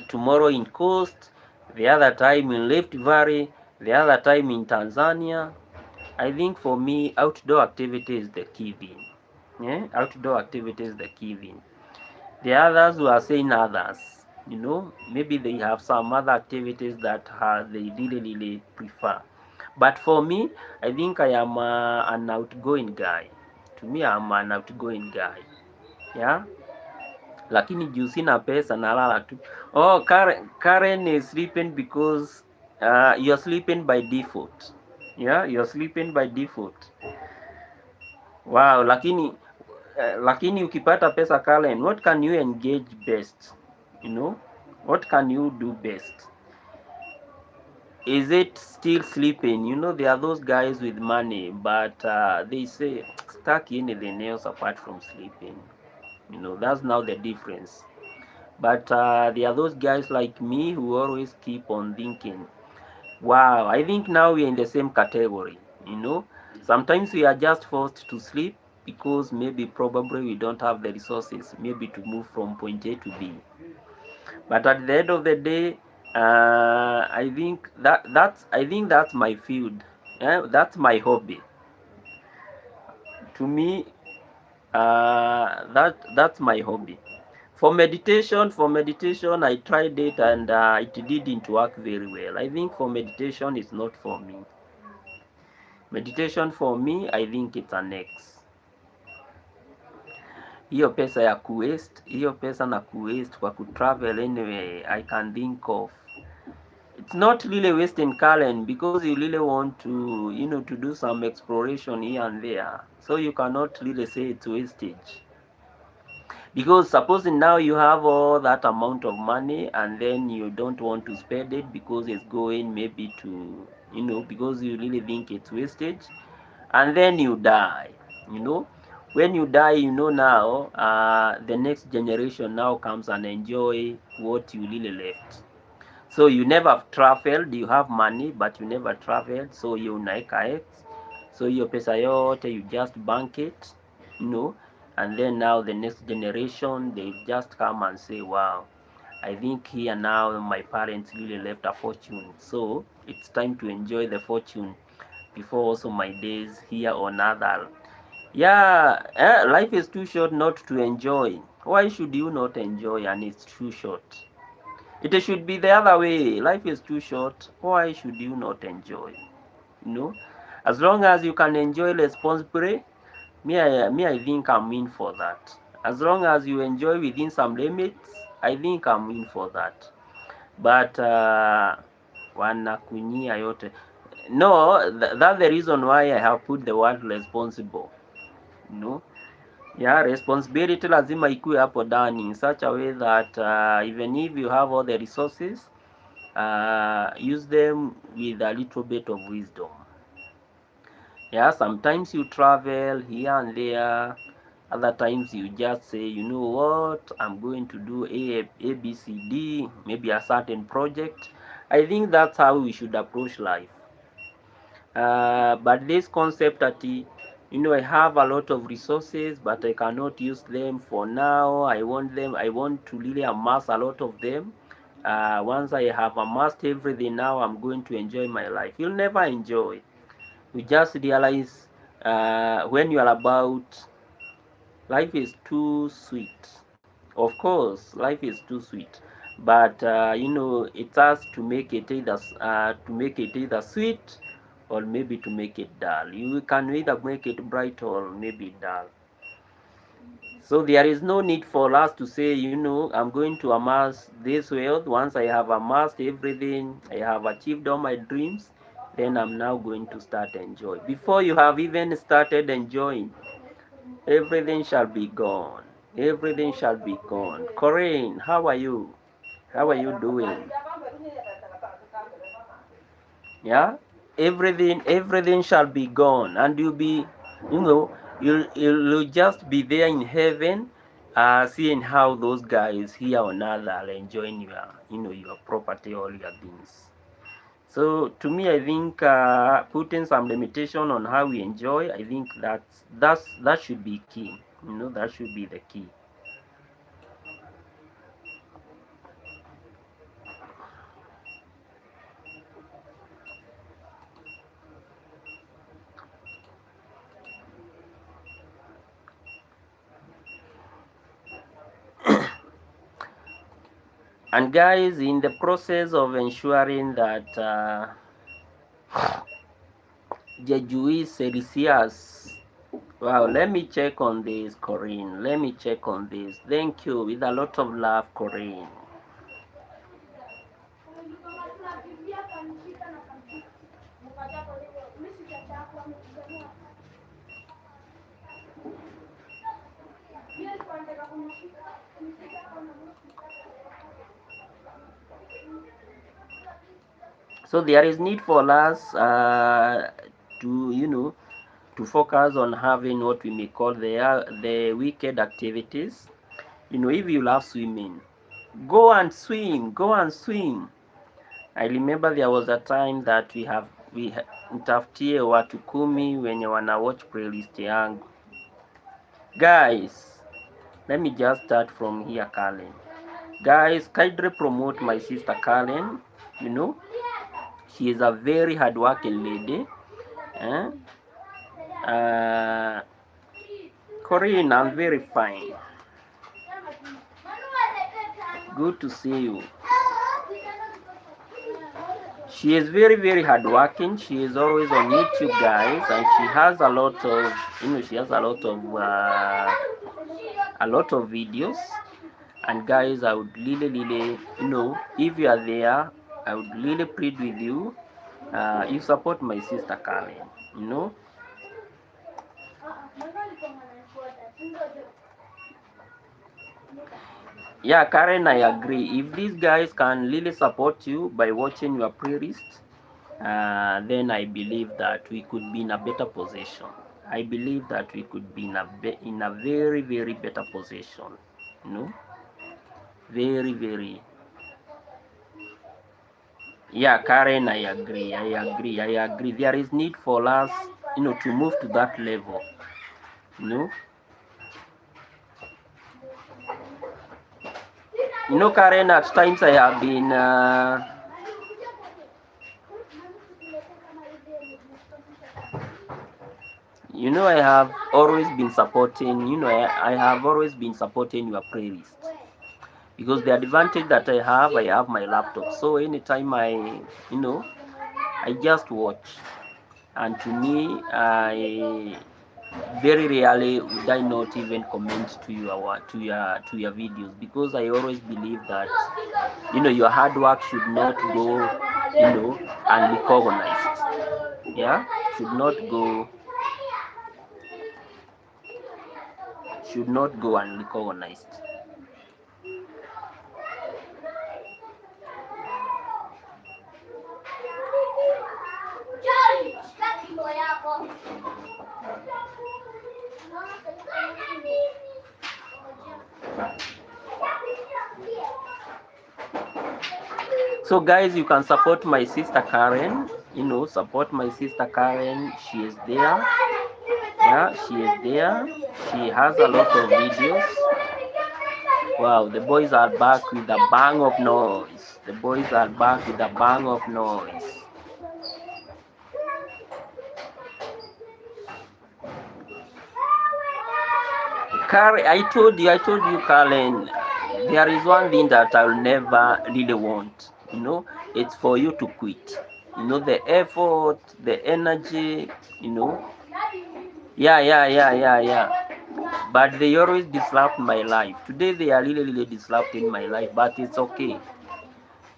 tomorrow in Coast, the other time in Rift Valley, the other time in Tanzania. I think for me, outdoor activity is the key thing. Yeah, outdoor activity is the key thing. The others who are saying others, you know, maybe they have some other activities that they really prefer. But for me, I think I am an outgoing guy. To me, I'm an outgoing guy. Yeah, lakini juu sina pesa nalala tu. Oh, Karen is sleeping because you're sleeping by default. Yeah, you're sleeping by default. Wow, lakini ukipata pesa Karen, what can you engage best? You know, what can you do best? Is it still sleeping? You know, there are those guys with money, but they say stuck anything else apart from sleeping. You know, that's now the difference. But there are those guys like me who always keep on thinking, wow, I think now we are in the same category. You know, sometimes we are just forced to sleep because maybe probably we don't have the resources, maybe to move from point A to B. But at the end of the day, I think that's my field. That's my hobby. To me, that's my hobby. For meditation, I tried it and it didn't work very well. I think for meditation, it's not for me. Meditation for me, I think it's an X. Hiyo pesa na kuwaste kwa kutravel anyway, I can think of. It's not really wasting talent because you really want to, you know, to do some exploration here and there. So you cannot really say it's wastage. Because supposing now you have all that amount of money and then you don't want to spend it because it's going maybe to, you know, because you really think it's wastage, and then you die, you know. When you die, you know, now the next generation now comes and enjoy what you really left. So you never traveled, you have money but you never traveled, so you unaeka X. So hiyo pesa yote you just bank it, and then now the next generation they just come and say, wow, I think here now my parents really left a fortune, so it's time to enjoy the fortune before also my days here on other. Yeah, life is too short not to enjoy. Why should you not enjoy and it's too short? It should be the other way. Life is too short. Why should you not enjoy? You know, as long as you can enjoy responsibly, me I think I'm in for that. As long as you enjoy within some limits, I think I'm in for that. But wanakunyia yote. No, that's the reason why I have put the word responsible. Yeah, responsibility lazima ikuwe hapo ndani in such a way that even if you have all the resources, use them with a little bit of wisdom. Yeah, sometimes you travel here and there, other times you just say, you know what, I'm going to do A, B, C, D, maybe a certain project. I think that's how we should approach life. But this concept that I have a lot of resources but I cannot use them for now. I want to really amass a lot of them. Once I have amassed everything, now I'm going to enjoy my life. You'll never enjoy. You just realize when you are about, life is too sweet. Of course life is too sweet, but it has to make it either sweet or maybe to make it dull. You can either make it bright or maybe dull. So there is no need for us to say, I'm going to amass this wealth. Once I have amassed everything, I have achieved all my dreams, then I'm now going to start enjoy. Before you have even started enjoying, everything shall be gone. Everything shall be gone. Corinne, how are you? How are you doing? Yeah, everything shall be gone, and you know, you'll just be there in heaven, seeing how those guys here on earth are enjoying your property, all your things. So to me, I think putting some limitation on how we enjoy, I think that should be key. That should be the key. And guys, in the process of ensuring that Jejuis Celsius. Wow, let me check on this, Corinne. Let me check on this. Thank you. With a lot of love, Corinne. So there is need for us to focus on having what we may call the wicked activities. If you love swimming, go and swim. Go and swim. I remember there was a time that nitafutie watu 10 wenye wana watch playlist yangu. Guys, let me just start from here, Karen. Guys, kindly promote my sister Karen. She is a very hardworking lady. Eh? Corinne, I'm very fine. Good to see you. She is very, very hardworking. She is always on YouTube, guys, and she has a lot of, videos. And guys, I would really, really, if you are there, I would really plead with you. You support my sister Karen. Yeah, Karen, I agree. If these guys can really support you by watching your playlist, then I believe that we could be in a better position. I believe that we could be in a very, very better position. Very, very. Yeah, Karen, I agree. I agree. There is need for us, to move to that level. You know, Karen. At times I have been, I have always been supporting. I have always been supporting your playlist because the advantage that I have my laptop. So anytime you know, I just watch, and to me, I very rarely would I not even comment to your videos, because I always believe that your hard work should not go unrecognized. Yeah, should not go unrecognized. So guys, you can support my sister Karen. Support my sister Karen. She is there. Yeah, she is there. She has a lot of videos. Wow, the boys are back with a bang of noise. The boys are back with a bang of noise. Karen, I told you, Karen, there is one thing that I will never really want. It's for you to quit. The effort, the energy, you know. Yeah. But they always disrupt my life. Today they are really, really disrupting my life, but it's okay.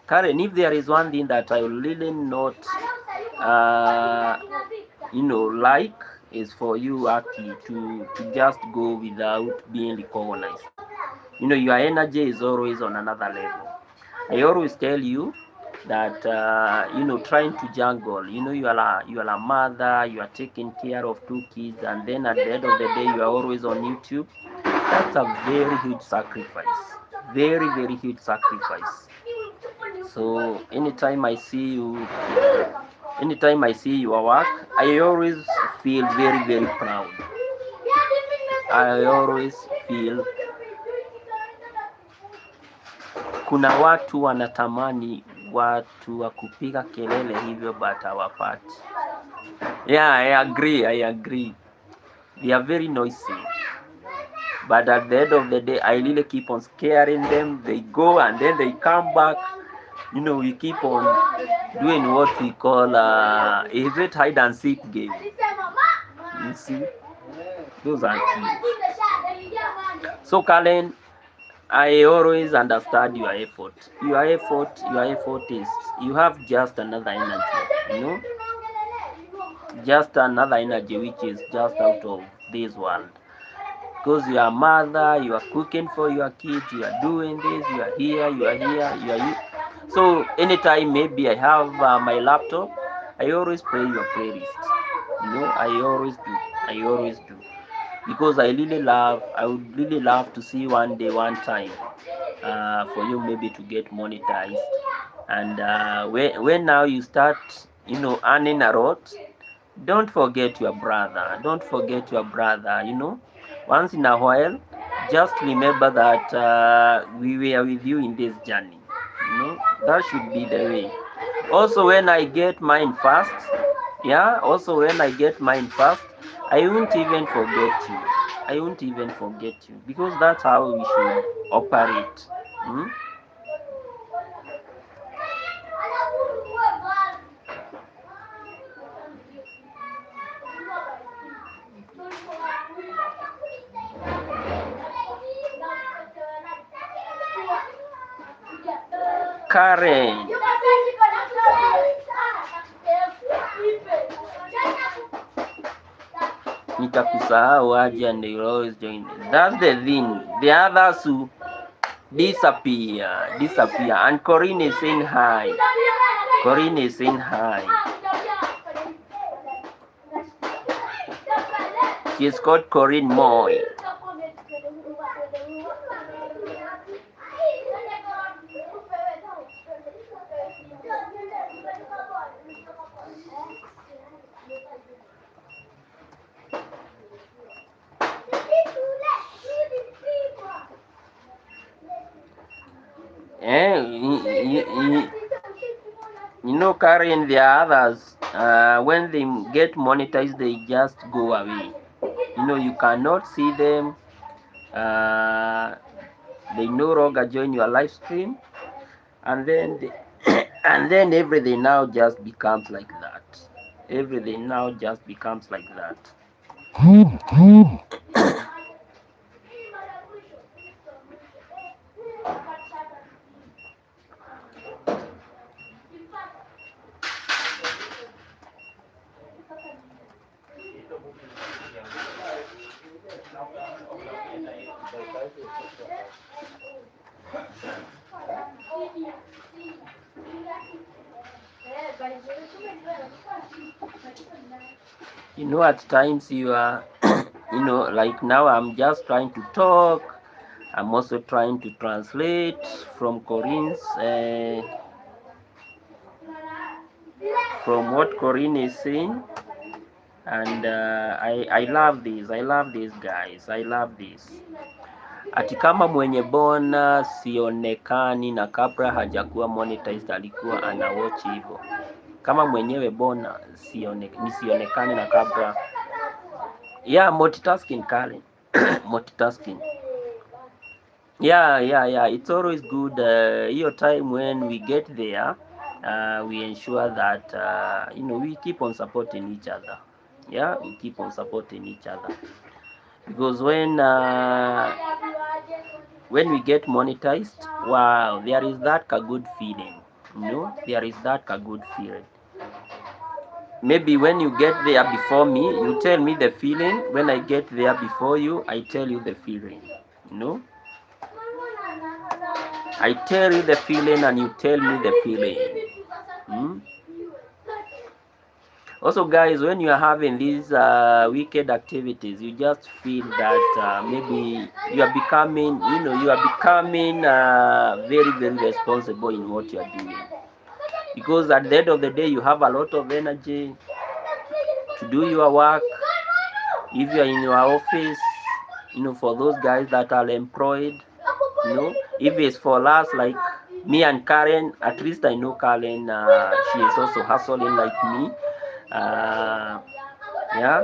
Karen, if there is one thing that I will really not, like, is for you actually to just go without being recognized. Your energy is always on another level. I always tell you that trying to jungle. You are a mother. You are taking care of 2 kids, and then at the end of the day, you are always on YouTube. That's a very huge sacrifice. Very, very huge sacrifice. So anytime I see your work, I always feel very, very proud. I always feel kuna watu wanatamani watu wa kupiga kelele hivyo but hawapati. Yeah, I agree. They are very noisy. But at the end of the day, I really keep on scaring them. They go and then they come back. We keep on doing what we call is it hide and seek game. You see, those are kids. So Kalen, I always understand your effort. Your effort is you have just another energy. Just another energy which is just out of this world. Because you are a mother, you are cooking for your kids, you are doing this, you are here, So anytime maybe I have my laptop, I always play your playlist. I always do. Because I would really love to see one day, one time, for you maybe to get monetized. And when now you start, earning a lot, don't forget your brother. Once in a while, just remember that we were with you in this journey. That should be the way. Also, when I get mine first, I won't even forget you. Because that's how we should operate. Hmm? Karen, nitakusahau aje and you'll always join me. That's the thing. The others who disappear. And Corinne is saying hi. She's called Corinne Moy. You know, Karen, there are others. When they get monetized, they just go away. You know, you cannot see them. They no longer join your live stream, and then and then everything now just becomes like that. Everything now just becomes like that. You know, at times you are, you know, like now I'm just trying to talk. I'm also trying to translate from Corinne's, from what Corinne is saying, and I love this. I love this, guys. I love this. Ati kama mwenye bona sionekani na kabla hajakuwa monetized alikuwa ana watch hivyo. Kama mwenyewe bona nisionekani na kabla. Yeah, multitasking, Karen. Multitasking. Yeah. It's always good. Your time when we get there, we ensure that you know, we keep on supporting each other. Yeah, we keep on supporting each other, because when we get monetized, wow, there is that good feeling. You know, there is that good feeling. Maybe when you get there before me, you tell me the feeling. When I get there before you, I tell you the feeling. You know, I tell you the feeling and you tell me the feeling. Also, guys, when you are having these wicked activities, you just feel that maybe you are becoming, you know, you are becoming very, very responsible in what you are doing. Because at the end of the day, you have a lot of energy to do your work. If you are in your office, you know, for those guys that are employed, you know, if it's for us like me and Karen, at least I know Karen, she is also hustling like me. Yeah,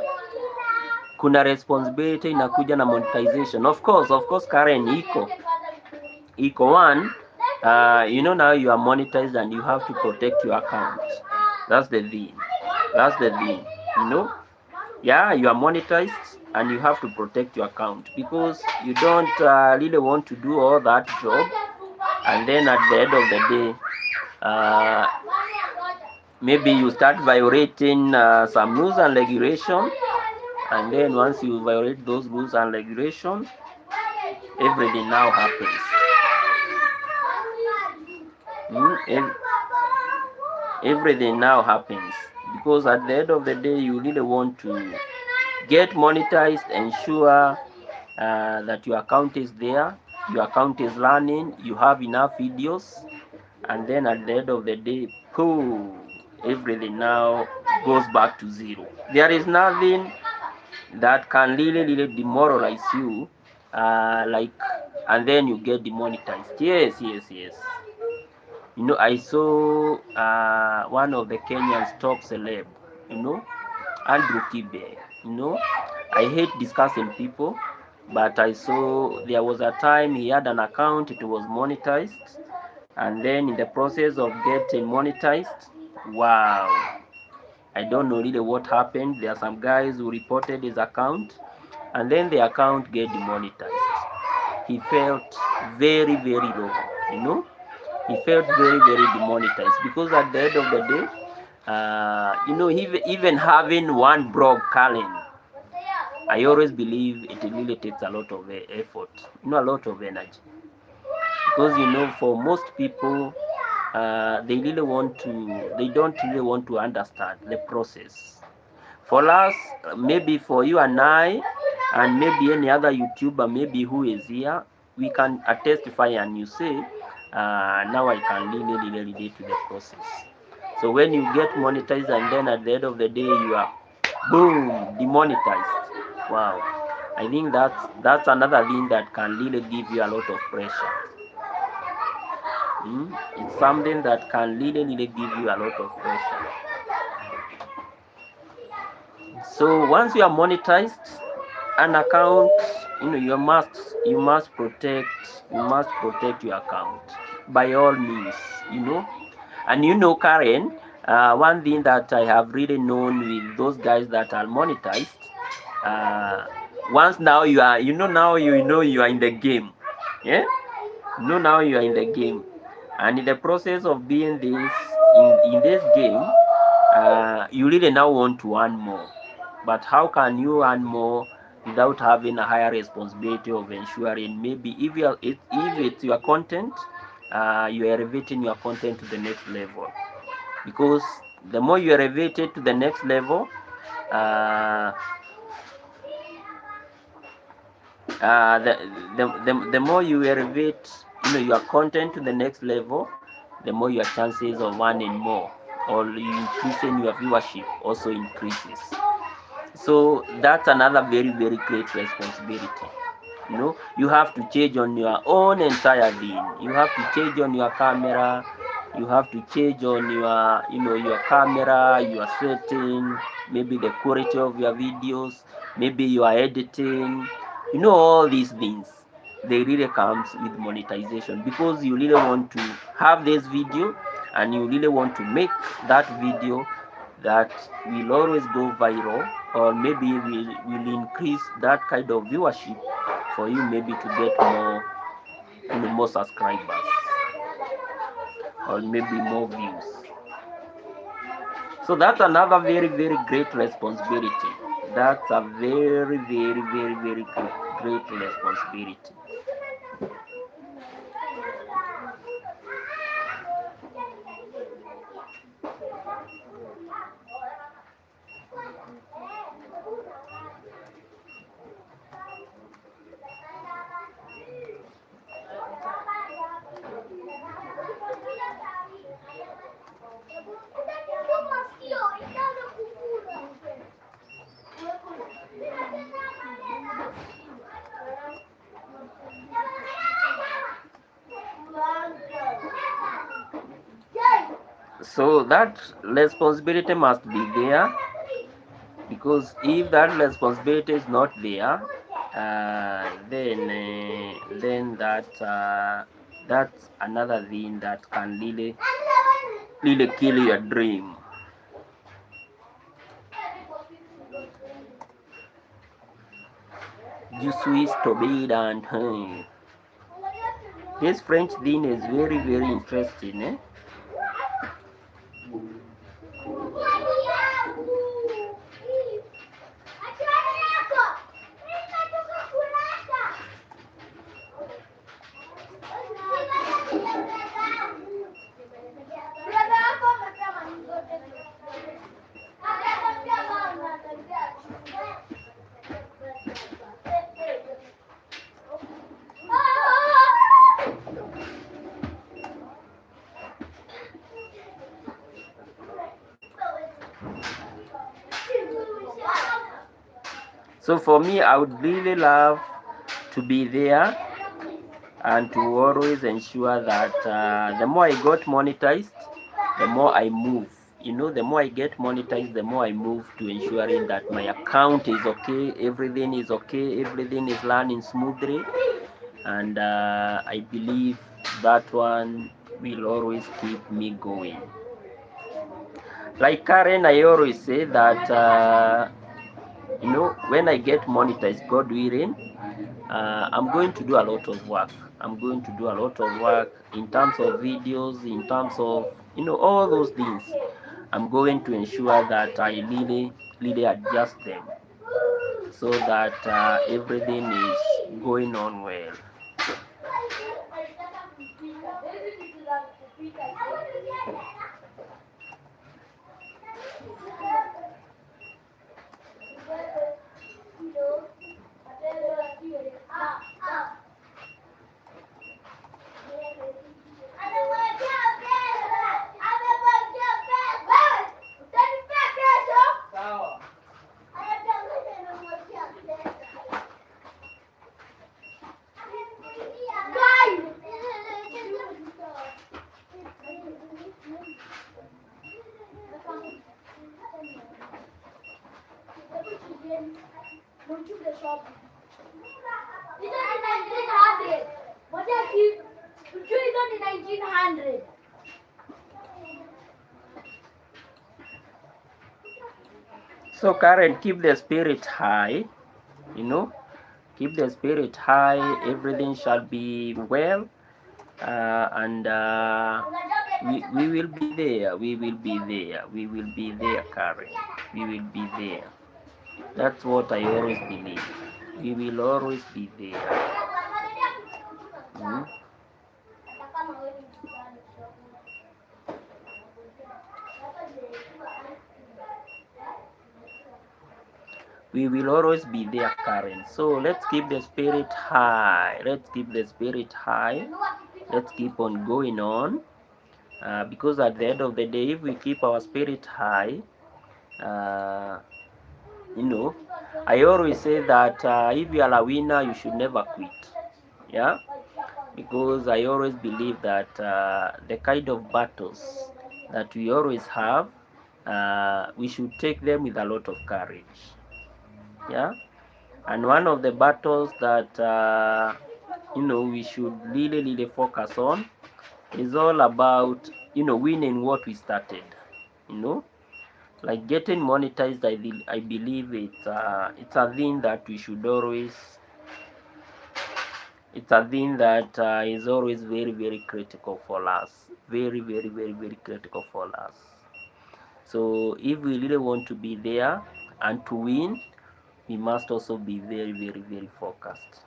kuna responsibility inakuja na monetization. Of course, Karen, iko one, you know, now you are monetized and you have to protect your account. That's the thing, you know. Yeah, you are monetized and you have to protect your account, because you don't really want to do all that job, and then at the end of the day, maybe you start violating some rules and regulation, and then once you violate those rules and regulation, everything now happens. Everything now happens, because at the end of the day, you really want to get monetized, ensure that your account is there, your account is running, you have enough videos, and then at the end of the day, pooh, everything now goes back to zero. There is nothing that can really demoralize you, like, and then you get demonetized. Yes. You know, I saw one of the Kenyans top celeb, you know, Andrew Kibe. You know, I hate discussing people, but I saw there was a time he had an account, it was monetized, and then in the process of getting monetized, wow, I don't know really what happened. There are some guys who reported his account, and then the account get demonetized. He felt very low, you know. He felt very demonetized, because at the end of the day, you know, even having one blog, Karen, I always believe it really takes a lot of effort, you know, a lot of energy, because, you know, for most people, they don't really want to understand the process. For us, maybe for you and I, and maybe any other YouTuber, maybe who is here, we can testify and you say, now I can really relate to the process. So when you get monetized and then at the end of the day you are, boom, demonetized. Wow. I think that's another thing that can really give you a lot of pressure. It's something that can really give you a lot of pressure. So once you are monetized an account, you must protect your account by all means. And Karen, one thing that I have really known with those guys that are monetized, uh, once now you are, now you are in the game. Yeah, now you are in the game, and in the process of being this in this game, you really now want to earn more. But how can you earn more without having a higher responsibility of ensuring, maybe if it's your content, you are elevating your content to the next level? Because the more you elevate it to the next level, uh, the more you elevate your content to the next level, the more your chances of earning more, or you increasing your viewership also increases. So that's another very great responsibility. You have to change on your own entire thing. You have to change on your camera, you have to change on your camera, your setting, maybe the quality of your videos, maybe your editing. All these things, they really comes with monetization, because you really want to have this video, and you really want to make that video that will always go viral, or maybe will increase that kind of viewership for you, maybe to get more subscribers, or maybe more views. So that's another very great responsibility. That's a very great responsibility. So that responsibility must be there, because if that responsibility is not there, then that's another thing that can really kill your dream. Je suis tombé dans un. This French thing is very interesting, eh? So for me, I would really love to be there, and to always ensure that the more I got monetized, the more I move. The more I get monetized, the more I move to ensuring that my account is okay, everything is okay, everything is running smoothly, and I believe that one will always keep me going. Like Karen, I always say that when I get monetized, God willing, I'm going to do a lot of work. I'm going to do a lot of work in terms of videos, in terms of all those things. I'm going to ensure that I really adjust them, so that everything is going on well. So Karen, keep the spirit high, keep the spirit high, everything shall be well, and we will be there, we will be there, we will be there, Karen, we will be there. That's what I always believe. We will always be there. Mm? We will always be there, Karen. So let's keep the spirit high. Let's keep the spirit high. Let's keep on going on. Because at the end of the day, if we keep our spirit high, uh, I always say that if you are a winner, you should never quit. Yeah, because I always believe that the kind of battles that we always have, we should take them with a lot of courage. Yeah, and one of the battles that we should really focus on is all about winning what we started. Like getting monetized. I believe it's a thing that we should always. It's a thing that is always very critical for us. Very critical for us. So if we really want to be there and to win, we must also be very focused.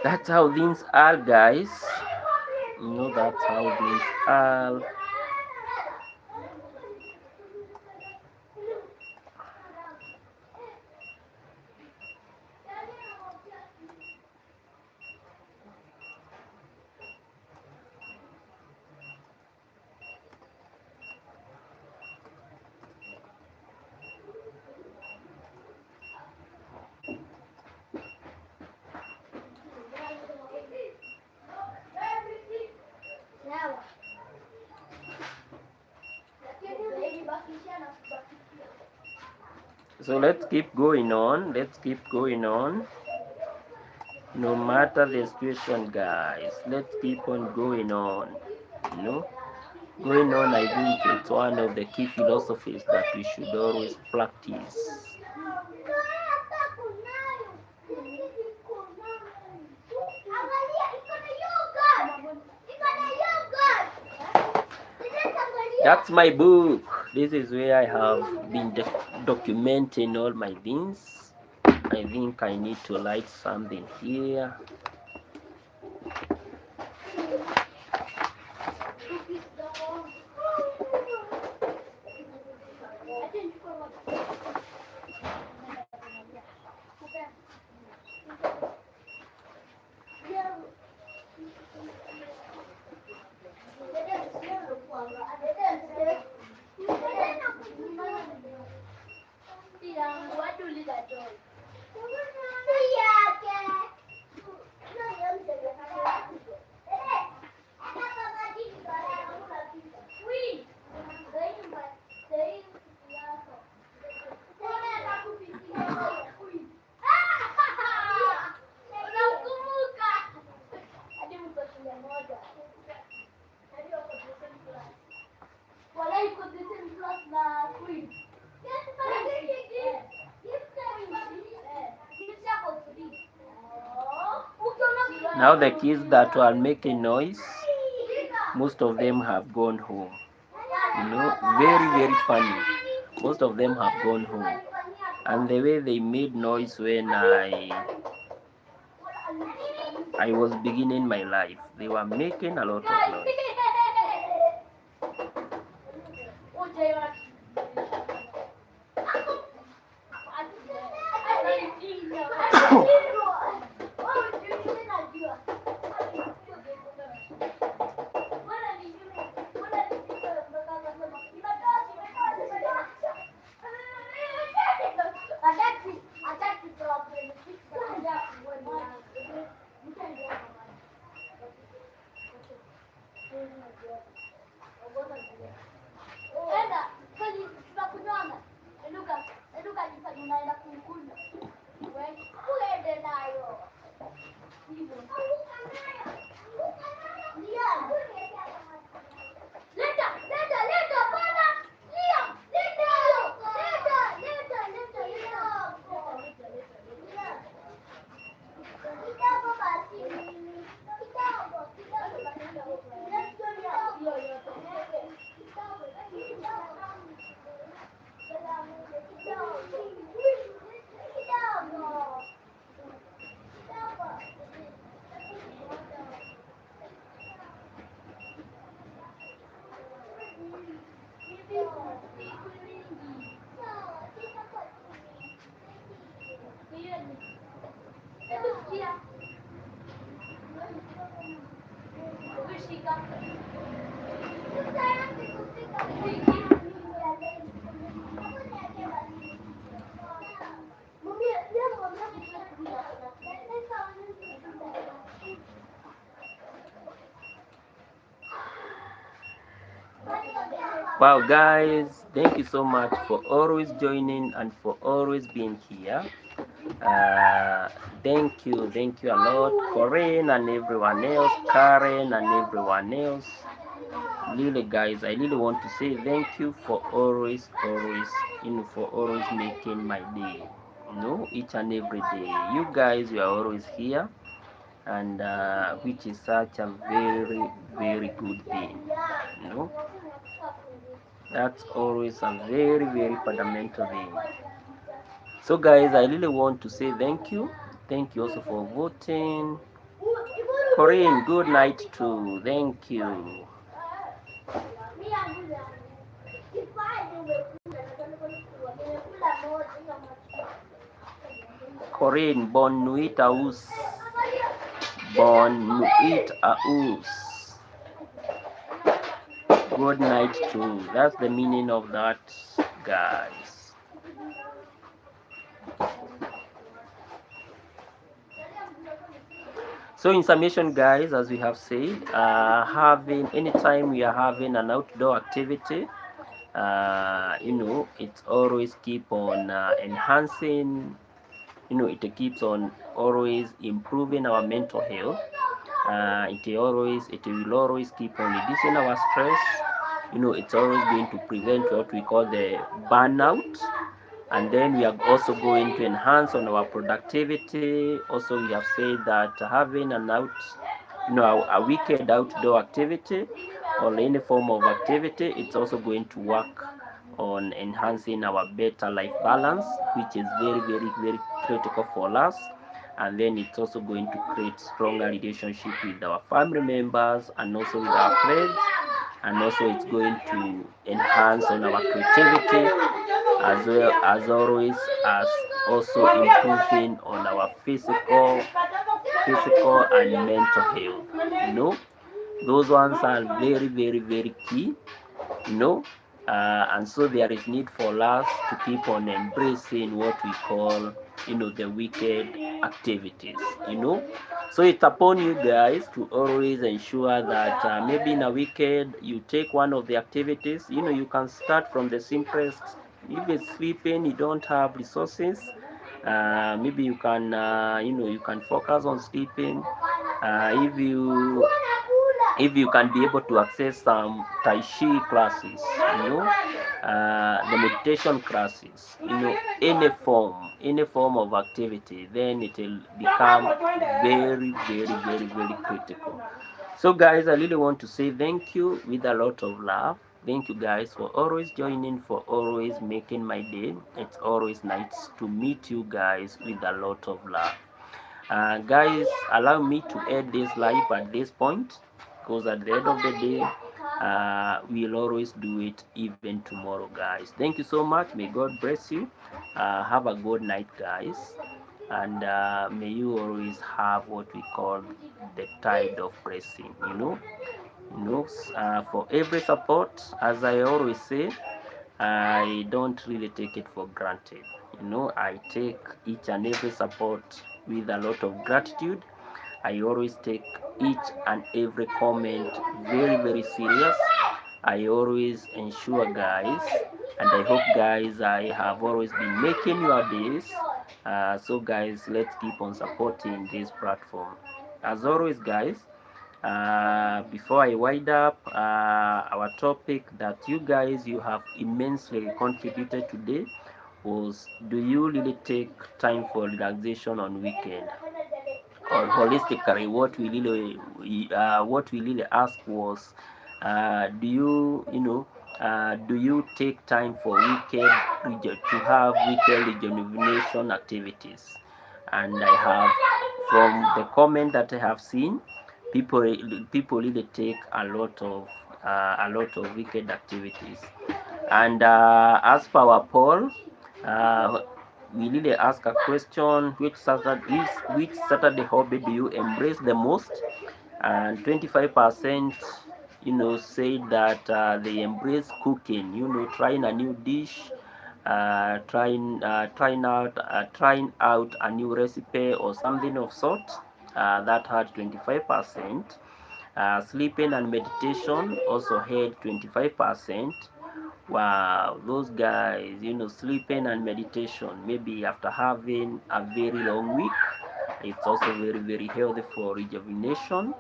That's how things are, guys. That's how things are. So let's keep going on. No matter the situation, guys. Let's keep on going on. Going on, I think it's one of the key philosophies that we should always practice. That's my book. This is where I have been documenting all my things. I think I need to light something here. Now the kids that were making noise, most of them have gone home. Very, very funny. Most of them have gone home. And the way they made noise when I was beginning my life, they were making a lot of noise. Wow, guys, thank you so much for always joining and for always being here. Uh, thank you a lot, Corinne and everyone else, Karen and everyone else. Really, guys, I really want to say thank you for always, for always making my day. Each and every day. You guys, you are always here, and which is such a very, very good thing. You know, that's always a very, very fundamental thing. So guys, I really want to say thank you. Thank you also for voting. Corinne, good night too. Thank you. Corinne, bon nuit à us. Bon nuit à us. Good night too. That's the meaning of that, guys. So in summation, guys, as we have said, having anytime we are having an outdoor activity, it always keep on enhancing. It keeps on always improving our mental health. It will always keep on reducing our stress. It's always going to prevent what we call the burnout. And then we are also going to enhance on our productivity. Also, we have said that having a wicked outdoor activity or any form of activity, it's also going to work on enhancing our better life balance, which is very, very, very critical for us. And then it's also going to create stronger relationship with our family members and also with our friends. And also it's going to enhance on our creativity, as well as always, as also improving on our physical and mental health. Those ones are very, very, very key. And so there is need for us to keep on embracing what we call the wicked activities. So it's upon you guys to always ensure that maybe in a weekend you take one of the activities. You can start from the simplest. If it's sleeping, you don't have resources, maybe you can you can focus on sleeping. If you can be able to access some tai chi classes, the meditation classes, any form any form of activity, then it will become very, very, very, very critical. So guys, I really want to say thank you with a lot of love. Thank you guys for always joining, for always making my day. It's always nice to meet you guys with a lot of love. Guys, allow me to end this live at this point, because at the end of the day, we'll always do it even tomorrow, guys. Thank you so much. May God bless you. Have a good night, guys, and may you always have what we call the tide of blessing. For every support, as I always say, I don't really take it for granted. I take each and every support with a lot of gratitude. I always take each and every comment very, very serious. I always ensure, guys, and I hope, guys, I have always been making your days. So, guys, let's keep on supporting this platform. As always, guys, before I wind up, our topic that you have immensely contributed today was, do you really take time for relaxation on weekend? Or holistically, what we really asked was, do you take time for to have weekend rejuvenation activities? And I have, from the comment that I have seen, people really take a lot of weekend activities. And as per our poll, uh, we really ask a question: which Saturday hobby do you embrace the most? And 25%, say that they embrace cooking. Trying a new dish, trying out a new recipe or something of sort. That had 25%. Sleeping and meditation also had 25%. Wow, those guys, sleeping and meditation, maybe after having a very long week, it's also very, very healthy for rejuvenation.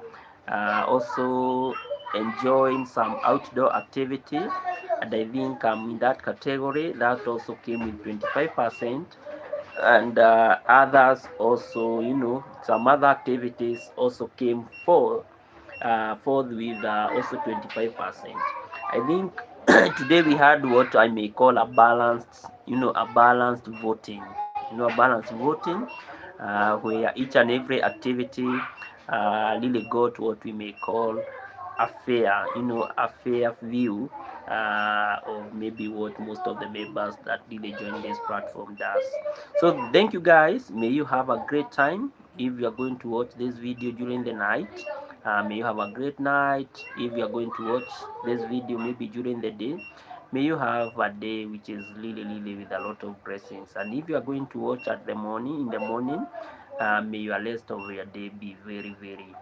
Also, enjoying some outdoor activity, and I think I'm in that category. That also came with 25%. And others also, some other activities also came forth with also 25%. I think today we had what I may call a balanced voting. A balanced voting, where each and every activity really got what we may call a fair view of maybe what most of the members that really join this platform does. So thank you, guys. May you have a great time. If you are going to watch this video during the night, may you have a great night. If you are going to watch this video maybe during the day, may you have a day which is really, really with a lot of blessings. And if you are going to watch in the morning, may your rest of your day be very, very,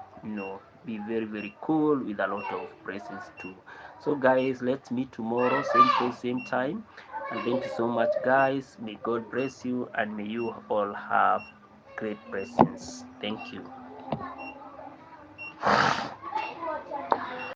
be very, very cool with a lot of blessings too. So, guys, let's meet tomorrow, same place, same time. And thank you so much, guys. May God bless you, and may you all have great blessings. Thank you.